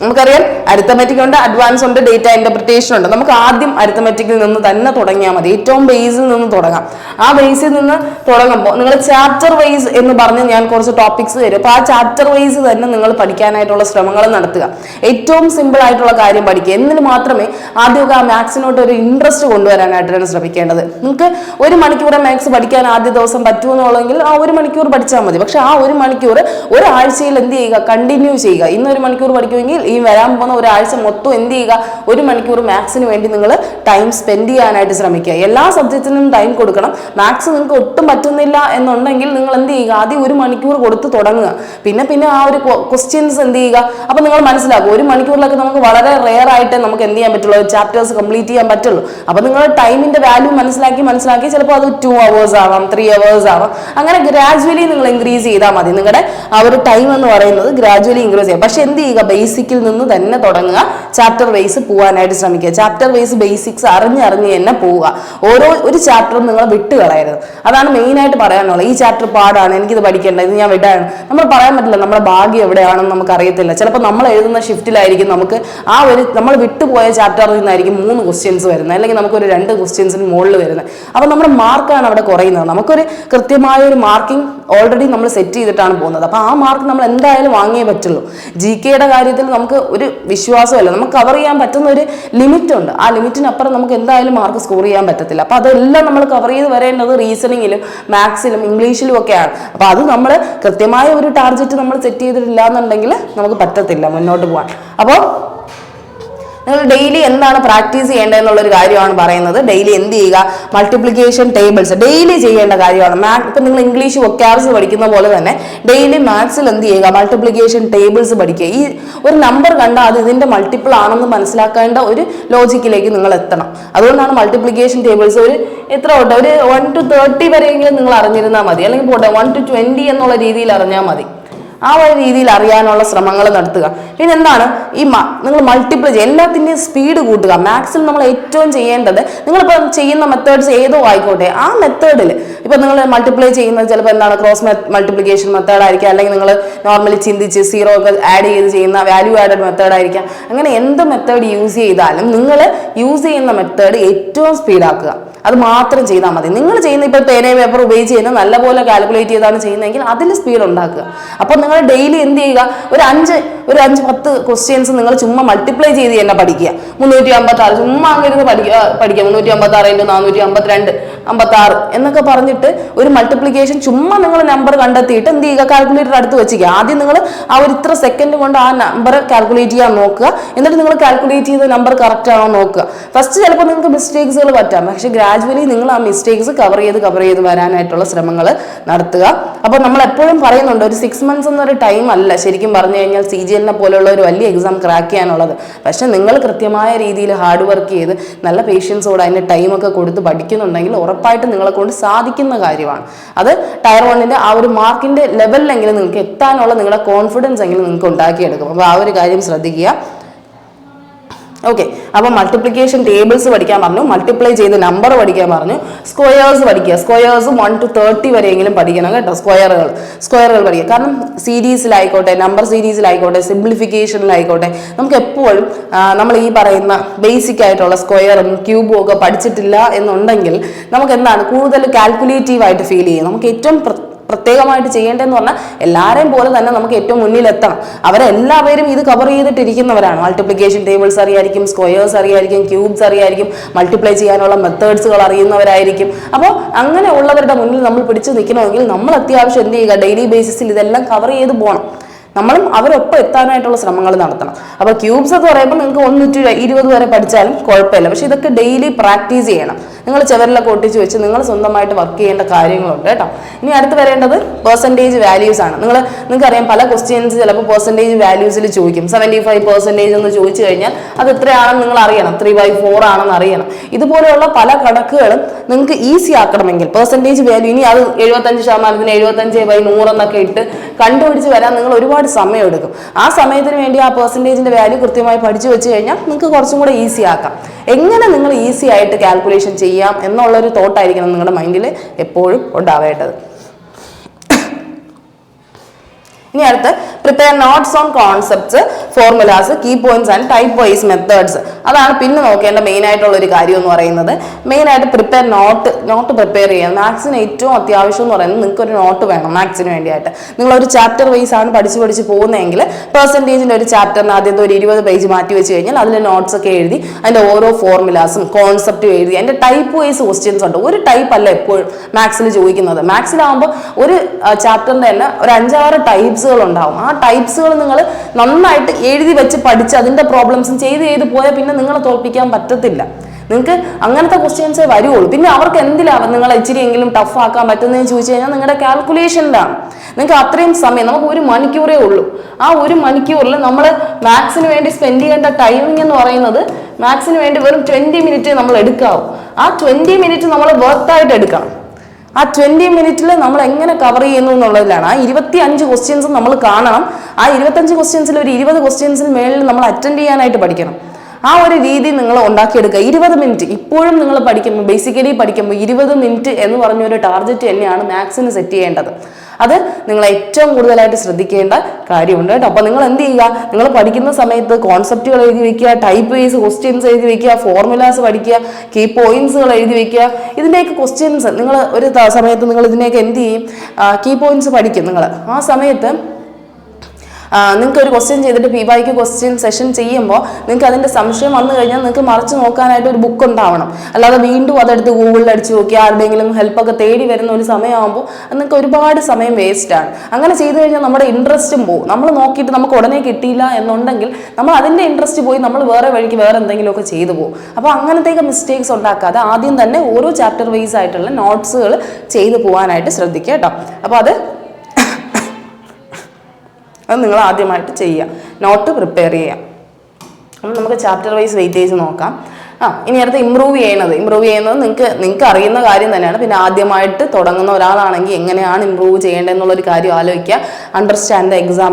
നമുക്കറിയാം അരിത്തമെറ്റിക് ഉണ്ട്, അഡ്വാൻസ് ഉണ്ട്, ഡേറ്റ ഇന്റർപ്രിട്ടേഷൻ ഉണ്ട്. നമുക്ക് ആദ്യം അരിത്തമെറ്റിക്കിൽ നിന്ന് തന്നെ തുടങ്ങിയാൽ മതി. ഏറ്റവും ബേസിൽ നിന്ന് തുടങ്ങാം. ആ ബേസിൽ നിന്ന് തുടങ്ങുമ്പോൾ നിങ്ങൾ ചാപ്റ്റർ വൈസ് എന്ന് പറഞ്ഞ് ഞാൻ കുറച്ച് ടോപ്പിക്സ് തരും. അപ്പോൾ ആ ചാപ്റ്റർ വൈസ് തന്നെ നിങ്ങൾ പഠിക്കാനായിട്ടുള്ള ശ്രമങ്ങൾ നടത്തുക. ഏറ്റവും സിമ്പിൾ ആയിട്ടുള്ള കാര്യം പഠിക്കുക. എന്നിട്ട് മാത്രമേ ആദ്യമൊക്കെ ആ മാത്സിനോട്ട് ഒരു ഇൻട്രസ്റ്റ് കൊണ്ടുവരാനായിട്ടാണ് ശ്രമിക്കേണ്ടത്. നിങ്ങൾക്ക് 1 മണിക്കൂർ മാത്സ് പഠിക്കാൻ ആദ്യ ദിവസം പറ്റുമെന്നുള്ളെങ്കിൽ ആ 1 മണിക്കൂർ പഠിച്ചാൽ മതി. പക്ഷെ ആ 1 മണിക്കൂർ ഒരാഴ്ചയിൽ എന്ത് ചെയ്യുക, കണ്ടിന്യൂ ചെയ്യുക. ഇന്ന് 1 മണിക്കൂർ പഠിക്കുമെങ്കിൽ ഈ വരാൻ പോകുന്ന ഒരാഴ്ച മൊത്തം എന്ത് ചെയ്യുക, 1 മണിക്കൂർ മാത്സിന് വേണ്ടി നിങ്ങൾ ടൈം സ്പെൻഡ് ചെയ്യാനായിട്ട് ശ്രമിക്കുക. എല്ലാ സബ്ജക്റ്റിനും ടൈം കൊടുക്കണം. മാത്സ് നിങ്ങൾക്ക് ഒട്ടും പറ്റുന്നില്ല എന്നുണ്ടെങ്കിൽ നിങ്ങൾ എന്ത് ചെയ്യുക, ആദ്യം 1 മണിക്കൂർ കൊടുത്ത് തുടങ്ങുക. പിന്നെ ആ ഒരു ക്വസ്റ്റ്യൻസ് എന്ത് ചെയ്യുക. അപ്പൊ നിങ്ങൾ മനസ്സിലാക്കും 1 മണിക്കൂറിലൊക്കെ നമുക്ക് വളരെ റെയർ ആയിട്ട് നമുക്ക് എന്ത് ചെയ്യാൻ പറ്റുള്ളൂ, ചാപ്റ്റേഴ്സ് കംപ്ലീറ്റ് ചെയ്യാൻ പറ്റുള്ളൂ. അപ്പൊ നിങ്ങൾ ടൈമിന്റെ വാല്യൂ മനസ്സിലാക്കി ചിലപ്പോൾ അത് 2 hours ആവാം, 3 hours ആവാം. അങ്ങനെ ഗ്രാജുവലി നിങ്ങൾ ഇൻക്രീസ് ചെയ്താൽ മതി. നിങ്ങളുടെ ആ ഒരു ടൈം എന്ന് പറയുന്നത് ഗ്രാജുവലി ഇൻക്രീസ് ചെയ്യാം. പക്ഷെ എന്ത് ചെയ്യുക, ബേസിക്കിൽ നിന്ന് തന്നെ തുടങ്ങുക. ചാപ്റ്റർ വൈസ് പോകാനായിട്ട് ശ്രമിക്കുക. ചാപ്റ്റർ വൈസ് ബേസിക്സ് അറിഞ്ഞ് തന്നെ പോവുക. ഒരു ചാപ്റ്ററും നിങ്ങൾ വിട്ട് കളയരുത്. അതാണ് മെയിൻ ആയിട്ട് പറയാനുള്ളത്. ഈ ചാപ്റ്റർ പാടാണ്, എനിക്കിത് പഠിക്കേണ്ട, ഇത് ഞാൻ വിടാണ്. നമ്മൾ പറയാൻ പറ്റില്ല നമ്മുടെ ഭാഗ്യം എവിടെയാണെന്ന് നമുക്ക് അറിയത്തില്ല. ചിലപ്പോൾ നമ്മൾ എഴുതുന്ന ഷിഫ്റ്റിലായിരിക്കും നമുക്ക് ആ ഒരു നമ്മൾ വിട്ടുപോയ ചാപ്റ്ററിൽ നിന്നായിരിക്കും 3 ക്വസ്റ്റ്യൻസ് വരുന്നത്, അല്ലെങ്കിൽ നമുക്കൊരു 2 ക്വസ്റ്റ്യൻസിന് മുകളിൽ വരുന്നത്. അപ്പോൾ നമ്മുടെ മാർക്കാണ് അവിടെ കുറയുന്നത്. നമുക്കൊരു കൃത്യമായ ഒരു മാർക്കിംഗ് ഓൾറെഡി നമ്മൾ സെറ്റ് ചെയ്തിട്ടാണ് പോകുന്നത്. അപ്പോൾ ആ മാർക്ക് നമ്മൾ എന്തായാലും വാങ്ങിയേ പറ്റുള്ളൂ. GK-യുടെ കാര്യത്തിൽ നമുക്ക് ഒരു വിശ്വാസമല്ല. നമുക്ക് കവർ ചെയ്യാൻ പറ്റുന്ന ഒരു ലിമിറ്റ് ഉണ്ട്. ആ ലിമിറ്റിനപ്പുറം നമുക്ക് എന്തായാലും മാർക്ക് സ്കോർ ചെയ്യാൻ പറ്റത്തില്ല. അപ്പോൾ അതെല്ലാം നമ്മൾ കവർ ചെയ്ത് വരേണ്ടത് റീസണിങ്ങിലും മാത്സിലും ഇംഗ്ലീഷിലും ഒക്കെയാണ്. അപ്പോൾ അത് നമ്മൾ കൃത്യമായ ഒരു ടാർഗറ്റ് നമ്മൾ സെറ്റ് ചെയ്തിട്ടില്ല എന്നുണ്ടെങ്കിൽ നമുക്ക് പറ്റത്തില്ല മുന്നോട്ട് പോകാൻ. അപ്പോൾ നിങ്ങൾ ഡെയിലി എന്താണ് പ്രാക്ടീസ് ചെയ്യേണ്ടതെന്നുള്ളൊരു കാര്യമാണ് പറയുന്നത്. ഡെയിലി എന്ത് ചെയ്യുക, മൾട്ടിപ്ലിക്കേഷൻ ടേബിൾസ് ഡെയിലി ചെയ്യേണ്ട കാര്യമാണ്. ഇപ്പം നിങ്ങൾ ഇംഗ്ലീഷ് വൊക്കാബ്സ് പഠിക്കുന്ന പോലെ തന്നെ ഡെയിലി മാത്സിൽ എന്ത് ചെയ്യുക, മൾട്ടിപ്ലിക്കേഷൻ ടേബിൾസ് പഠിക്കുക. ഈ ഒരു നമ്പർ കണ്ടാൽ അത് ഇതിന്റെ മൾട്ടിപ്പിൾ ആണെന്ന് മനസ്സിലാക്കേണ്ട ഒരു ലോജിക്കിലേക്ക് നിങ്ങൾ എത്തണം. അതുകൊണ്ടാണ് മൾട്ടിപ്ലിക്കേഷൻ ടേബിൾസ് ഒരു എത്ര ഉണ്ട്, ഒരു 1 to 30 വരെയെങ്കിലും നിങ്ങൾ അറിഞ്ഞിരുന്നാൽ മതി. അല്ലെങ്കിൽ പോട്ടെ 1 to 20 എന്നുള്ള രീതിയിൽ അറിഞ്ഞാൽ മതി. ആ ഒരു രീതിയിൽ അറിയാനുള്ള ശ്രമങ്ങൾ നടത്തുക. പിന്നെ എന്താണ് നിങ്ങൾ മൾട്ടിപ്ലൈ ചെയ്യുക, എല്ലാത്തിൻ്റെയും സ്പീഡ് കൂട്ടുക. മാത്സിൽ നമ്മൾ ഏറ്റവും ചെയ്യേണ്ടത്, നിങ്ങളിപ്പോൾ ചെയ്യുന്ന മെത്തേഡ്സ് ഏതോ ആയിക്കോട്ടെ, ആ മെത്തേഡിൽ ഇപ്പം നിങ്ങൾ മൾട്ടിപ്ലൈ ചെയ്യുന്നത് ചിലപ്പോൾ എന്താണ് ക്രോസ് മൾട്ടിപ്ലിക്കേഷൻ മെത്തേഡ് ആയിരിക്കാം, അല്ലെങ്കിൽ നിങ്ങൾ നോർമലി ചിന്തിച്ച് 0 ഒക്കെ ആഡ് ചെയ്ത് ചെയ്യുന്ന വാല്യൂ ആഡഡ് മെത്തേഡ് ആയിരിക്കാം. അങ്ങനെ എന്ത് മെത്തേഡ് യൂസ് ചെയ്താലും നിങ്ങൾ യൂസ് ചെയ്യുന്ന മെത്തേഡ് ഏറ്റവും സ്പീഡാക്കുക. അത് മാത്രം ചെയ്താൽ മതി. നിങ്ങൾ ചെയ്യുന്ന ഇപ്പോൾ പേനയും പേപ്പർ ഉപയോഗിച്ച് ചെയ്യുന്ന നല്ലപോലെ കാൽക്കുലേറ്റ് ചെയ്താണ് ചെയ്യുന്നതെങ്കിൽ അതിൽ സ്പീഡ് ഉണ്ടാക്കുക. അപ്പോൾ നിങ്ങൾ ഡെയിലി എന്ത് ചെയ്യുക, ഒരു 5-10 ക്വസ്റ്റ്യൻസ് നിങ്ങൾ ചുമ്മാ മൾട്ടിപ്ലൈ ചെയ്ത് തന്നെ പഠിക്കുക. 356 ചുമ്മാ അങ്ങനെ പഠിക്കുക. 356 × 452 56 എന്നൊക്കെ പറഞ്ഞിട്ട് ഒരു മൾട്ടിപ്ലിക്കേഷൻ ചുമ്മാ നിങ്ങൾ നമ്പർ കണ്ടെത്തിയിട്ട് എന്ത് ചെയ്യുക, കാൽക്കുലേറ്റർ അടുത്ത് വെച്ചിരിക്കുക. ആദ്യം നിങ്ങൾ ആ ഒരു ഇത്ര സെക്കൻഡ് കൊണ്ട് ആ നമ്പർ കാൽക്കുലേറ്റ് ചെയ്യാൻ നോക്കുക. എന്നിട്ട് നിങ്ങൾ കാൽക്കുലേറ്റ് ചെയ്ത നമ്പർ കറക്റ്റ് ആണോ നോക്കുക. ഫസ്റ്റ് ചിലപ്പോൾ നിങ്ങൾക്ക് മിസ്റ്റേക്സുകൾ പറ്റാം, പക്ഷെ ഗ്രാജുവലി നിങ്ങൾ ആ മിസ്റ്റേക്സ് കവർ ചെയ്ത് വരാനായിട്ടുള്ള ശ്രമങ്ങൾ നടത്തുക. അപ്പോൾ നമ്മൾ എപ്പോഴും പറയുന്നുണ്ട്, ഒരു 6 months എന്നൊരു ടൈം അല്ല ശരിക്കും പറഞ്ഞു കഴിഞ്ഞാൽ CGL-നെ പോലെയുള്ള ഒരു വലിയ എക്സാം ക്രാക്ക് ചെയ്യാനുള്ളത്. പക്ഷെ നിങ്ങൾ കൃത്യമായ രീതിയിൽ ഹാർഡ് വർക്ക് ചെയ്ത് നല്ല പേഷ്യൻസോട് അതിൻ്റെ ടൈമൊക്കെ കൊടുത്ത് പഠിക്കുന്നുണ്ടെങ്കിൽ ഉറപ്പായിട്ട് നിങ്ങളെ കൊണ്ട് സാധിക്കുന്ന കാര്യമാണ്. അത് ടയർ 1-ന്റെ ആ ഒരു മാർക്കിന്റെ ലെവലിലെങ്കിലും നിങ്ങൾക്ക് എത്താനുള്ള നിങ്ങളുടെ കോൺഫിഡൻസ് എങ്കിലും നിങ്ങൾക്ക് ഉണ്ടാക്കിയെടുക്കും. അപ്പോൾ ആ ഒരു കാര്യം ശ്രദ്ധിക്കുക. ഓക്കെ, അപ്പോൾ മൾട്ടിപ്ലിക്കേഷൻ ടേബിൾസ് പഠിക്കാൻ പറഞ്ഞു, മൾട്ടിപ്ലൈ ചെയ്ത് നമ്പർ പഠിക്കാൻ പറഞ്ഞു, സ്ക്വയേഴ്സ് പഠിക്കുക. സ്ക്വയേഴ്സ് 1 to 30 വരെയെങ്കിലും പഠിക്കണം കേട്ടോ. സ്ക്വയറുകൾ പഠിക്കുക. കാരണം സീരീസിലായിക്കോട്ടെ, നമ്പർ സീരീസിലായിക്കോട്ടെ, സിംപ്ലിഫിക്കേഷനിലായിക്കോട്ടെ, നമുക്ക് എപ്പോഴും നമ്മൾ ഈ പറയുന്ന ബേസിക് ആയിട്ടുള്ള സ്ക്വയറും ക്യൂബും ഒക്കെ പഠിച്ചിട്ടില്ല എന്നുണ്ടെങ്കിൽ നമുക്ക് എന്താണ് കൂടുതൽ കാൽക്കുലേറ്റീവ് ആയിട്ട് ഫീൽ ചെയ്യും. നമുക്ക് ഏറ്റവും പ്രത്യേകമായിട്ട് ചെയ്യേണ്ടതെന്ന് പറഞ്ഞാൽ എല്ലാവരെയും പോലെ തന്നെ നമുക്ക് ഏറ്റവും മുന്നിലെത്തണം. അവരെല്ലാവരും ഇത് കവർ ചെയ്തിട്ടിരിക്കുന്നവരാണ്. മൾട്ടിപ്ലിക്കേഷൻ ടേബിൾസ് അറിയായിരിക്കും, സ്ക്വയേഴ്സ് അറിയായിരിക്കും, ക്യൂബ്സ് അറിയായിരിക്കും, മൾട്ടിപ്ലൈ ചെയ്യാനുള്ള മെത്തേഡ്സുകൾ അറിയുന്നവരായിരിക്കും. അപ്പോൾ അങ്ങനെ ഉള്ളവരുടെ മുന്നിൽ നമ്മൾ പിടിച്ചു നിൽക്കണമെങ്കിൽ നമ്മൾ അത്യാവശ്യം എന്ത് ചെയ്യുക, ഡെയിലി ബേസിസിൽ ഇതെല്ലാം കവർ ചെയ്ത് പോകണം. നമ്മളും അവരൊപ്പം എത്താനായിട്ടുള്ള ശ്രമങ്ങൾ നടത്തണം. അപ്പോൾ ക്യൂബ്സ് എന്ന് പറയുമ്പോൾ നിങ്ങൾക്ക് 1 to 20 വരെ പഠിച്ചാലും കുഴപ്പമില്ല. പക്ഷെ ഇതൊക്കെ ഡെയിലി പ്രാക്ടീസ് ചെയ്യണം. നിങ്ങൾ ചെവരിലൊക്കെ ഒട്ടിച്ച് വെച്ച് നിങ്ങൾ സ്വന്തമായിട്ട് വർക്ക് ചെയ്യേണ്ട കാര്യങ്ങളുണ്ട് കേട്ടോ. ഇനി അടുത്ത് വരേണ്ടത് പെർസെൻറ്റേജ് വാല്യൂസ് ആണ്. നിങ്ങൾക്കറിയാം പല ക്വസ്റ്റ്യൻസ് ചിലപ്പോൾ പെർസെൻറ്റേജ് വാല്യൂസിൽ ചോദിക്കും. 75% എന്ന് ചോദിച്ചു കഴിഞ്ഞാൽ അത് എത്രയാണെന്ന് നിങ്ങൾ അറിയണം, 3/4 ആണെന്ന് അറിയണം. ഇതുപോലെയുള്ള പല കണക്കുകളും നിങ്ങൾക്ക് ഈസി ആക്കണമെങ്കിൽ പെർസെൻറ്റേജ് വാല്യൂ ഇനി അത് 75% 75/100 എന്നൊക്കെ ഇട്ട് കണ്ടുപിടിച്ച് വരാൻ നിങ്ങൾ ഒരുപാട് സമയം എടുക്കും. ആ സമയത്തിന് വേണ്ടി ആ പെർസെൻറ്റേജിന്റെ വാല്യൂ കൃത്യമായി പഠിച്ചു വെച്ച് കഴിഞ്ഞാൽ നിങ്ങൾക്ക് കുറച്ചും കൂടെ ഈസി ആക്കാം. എങ്ങനെ നിങ്ങൾ ഈസി ആയിട്ട് കാൽക്കുലേഷൻ ചെയ്യാം എന്നുള്ളൊരു തോട്ടായിരിക്കണം നിങ്ങളുടെ മൈൻഡിൽ എപ്പോഴും ഉണ്ടാവേണ്ടത്. ഇനി അടുത്ത് prepare notes on concepts, formulas, key points and type wise methods. അതാണ് പിന്നെ നോക്കേണ്ട മെയിൻ ആയിട്ടുള്ള ഒരു കാര്യം എന്ന് പറയുന്നത്. മെയിൻ ആയിട്ട് പ്രിപ്പയർ നോട്ട് പ്രിപ്പയർ ചെയ്യാം. മാത്സിന് ഏറ്റവും അത്യാവശ്യം എന്ന് പറയുന്നത് നിങ്ങൾക്ക് ഒരു നോട്ട് വേണം. മാത്സിന് വേണ്ടിയിട്ട് നിങ്ങളൊരു ചാപ്റ്റർ വൈസ് ആണ് പഠിച്ച് പോകുന്നതെങ്കിൽ പെർസെൻറ്റേജിൻ്റെ ഒരു ചാപ്റ്ററിന് ആദ്യത്തെ ഒരു 20 പേജ് മാറ്റി വെച്ച് കഴിഞ്ഞാൽ അതിൽ നോട്ട്സ് ഒക്കെ എഴുതി അതിൻ്റെ ഓരോ ഫോർമുലാസും കോൺസെപ്റ്റും എഴുതി അതിൻ്റെ ടൈപ്പ് വൈസ് ക്വസ്റ്റ്യൻസ് ഉണ്ട്. ഒരു ടൈപ്പ് അല്ല എപ്പോഴും മാത്സിൽ ചോദിക്കുന്നത്. മാത്സിലാകുമ്പോൾ ഒരു ചാപ്റ്ററിൻ്റെ തന്നെ ഒരു 5-6 ടൈപ്സുകൾ ഉണ്ടാവും. ആ ടൈപ്സുകൾ നിങ്ങൾ നന്നായിട്ട് എഴുതി വെച്ച് പഠിച്ച് അതിൻ്റെ പ്രോബ്ലംസും ചെയ്ത് പോയാൽ പിന്നെ നിങ്ങളെ തോൽപ്പിക്കാൻ പറ്റത്തില്ല. നിങ്ങൾക്ക് അങ്ങനത്തെ ക്വസ്റ്റ്യൻസേ വരുള്ളൂ. പിന്നെ അവർക്ക് എന്തിലാണ് നിങ്ങളെ ഇച്ചിരിയെങ്കിലും ടഫ് ആക്കാൻ പറ്റുന്നതെന്ന് ചോദിച്ചു കഴിഞ്ഞാൽ നിങ്ങളുടെ കാൽക്കുലേഷനിലാണ്. നിങ്ങൾക്ക് അത്രയും സമയം, നമുക്ക് 1 മണിക്കൂറേ ഉള്ളൂ. ആ 1 മണിക്കൂറിൽ നമ്മൾ മാത്സിന് വേണ്ടി സ്പെൻഡ് ചെയ്യേണ്ട ടൈമിംഗ് എന്ന് പറയുന്നത് മാത്സിന് വേണ്ടി വെറും 20 മിനിറ്റ് നമ്മൾ എടുക്കാവും. ആ 20 മിനിറ്റ് നമ്മൾ വർത്തായിട്ട് എടുക്കണം. ആ 20 മിനിറ്റിൽ നമ്മൾ എങ്ങനെ കവർ ചെയ്യുന്നു എന്നുള്ളതിലാണ്. ആ 25 ക്വസ്റ്റ്യൻസ് നമ്മൾ കാണണം. ആ 25 ക്വസ്റ്റ്യൻസിൽ ഒരു 20 ക്വസ്റ്റ്യൻസിന് മേളിൽ നമ്മൾ അറ്റൻഡ് ചെയ്യാനായിട്ട് പഠിക്കണം. ആ ഒരു രീതി നിങ്ങൾ ഉണ്ടാക്കിയെടുക്കുക. 20 മിനിറ്റ് ഇപ്പോഴും നിങ്ങൾ പഠിക്കുമ്പോൾ ബേസിക്കലി പഠിക്കുമ്പോൾ 20 മിനിറ്റ് എന്ന് പറഞ്ഞൊരു ടാർഗറ്റ് തന്നെയാണ് മാത്സിന് സെറ്റ് ചെയ്യേണ്ടത്. അത് നിങ്ങൾ ഏറ്റവും കൂടുതലായിട്ട് ശ്രദ്ധിക്കേണ്ട കാര്യമുണ്ട് കേട്ടോ. അപ്പോൾ നിങ്ങൾ എന്ത് ചെയ്യുക, നിങ്ങൾ പഠിക്കുന്ന സമയത്ത് കോൺസെപ്റ്റുകൾ എഴുതി വെക്കുക, ടൈപ്പ് വൈസ് ക്വസ്റ്റ്യൻസ് എഴുതി വെക്കുക, ഫോർമുലാസ് പഠിക്കുക, കീ പോയിന്റ്സുകൾ എഴുതി വെക്കുക. ഇതിൻ്റെയൊക്കെ ക്വസ്റ്റ്യൻസ് നിങ്ങൾ ഒരു സമയത്ത് നിങ്ങൾ ഇതിനെയൊക്കെ എന്ത് ചെയ്യും, കീ പോയിന്റ്സ് പഠിക്കും. നിങ്ങൾ ആ സമയത്ത് നിങ്ങൾക്ക് ഒരു ക്വസ്റ്റ്യൻ ചെയ്തിട്ട് PYQ ക്വസ്റ്റ്യൻ സെഷൻ ചെയ്യുമ്പോൾ നിങ്ങൾക്ക് അതിൻ്റെ സംശയം വന്നു കഴിഞ്ഞാൽ നിങ്ങൾക്ക് മറിച്ച് നോക്കാനായിട്ട് ഒരു ബുക്ക് ഉണ്ടാവണം. അല്ലാതെ വീണ്ടും അതെടുത്ത് ഗൂഗിളിൽ അടിച്ച് നോക്കി ആരുടെയെങ്കിലും ഹെൽപ്പൊക്കെ തേടി വരുന്ന ഒരു സമയമാകുമ്പോൾ നിങ്ങൾക്ക് ഒരുപാട് സമയം വേസ്റ്റാണ്. അങ്ങനെ ചെയ്തു കഴിഞ്ഞാൽ നമ്മുടെ ഇൻട്രസ്റ്റും പോകും. നമ്മൾ നോക്കിയിട്ട് നമുക്ക് ഉടനെ കിട്ടിയില്ല എന്നുണ്ടെങ്കിൽ നമ്മൾ അതിൻ്റെ ഇൻട്രസ്റ്റ് പോയി നമ്മൾ വേറെ വഴിക്ക് വേറെ എന്തെങ്കിലുമൊക്കെ ചെയ്തു പോകും. അപ്പോൾ അങ്ങനത്തേക്ക് മിസ്റ്റേക്സ് ഉണ്ടാക്കാതെ ആദ്യം തന്നെ ഓരോ ചാപ്റ്റർ വൈസ് ആയിട്ടുള്ള നോട്ട്സുകൾ ചെയ്തു പോകാനായിട്ട് ശ്രദ്ധിക്കുക കേട്ടോ. അപ്പോൾ അത് നിങ്ങൾ ആദ്യമായിട്ട് ചെയ്യുക, നോട്ട് പ്രിപ്പയർ ചെയ്യുക. അപ്പം നമുക്ക് ചാപ്റ്റർ വൈസ് വെയിറ്റേജ് നോക്കാം. ഇനി അടുത്ത് ഇമ്പ്രൂവ് ചെയ്യുന്നത് നിങ്ങൾക്ക് അറിയുന്ന കാര്യം തന്നെയാണ്. പിന്നെ ആദ്യമായിട്ട് തുടങ്ങുന്ന ഒരാളാണെങ്കിൽ എങ്ങനെയാണ് ഇമ്പ്രൂവ് ചെയ്യേണ്ടതെന്നുള്ളൊരു കാര്യം ആലോചിക്കുക. അണ്ടർസ്റ്റാൻഡ് ദ എക്സാം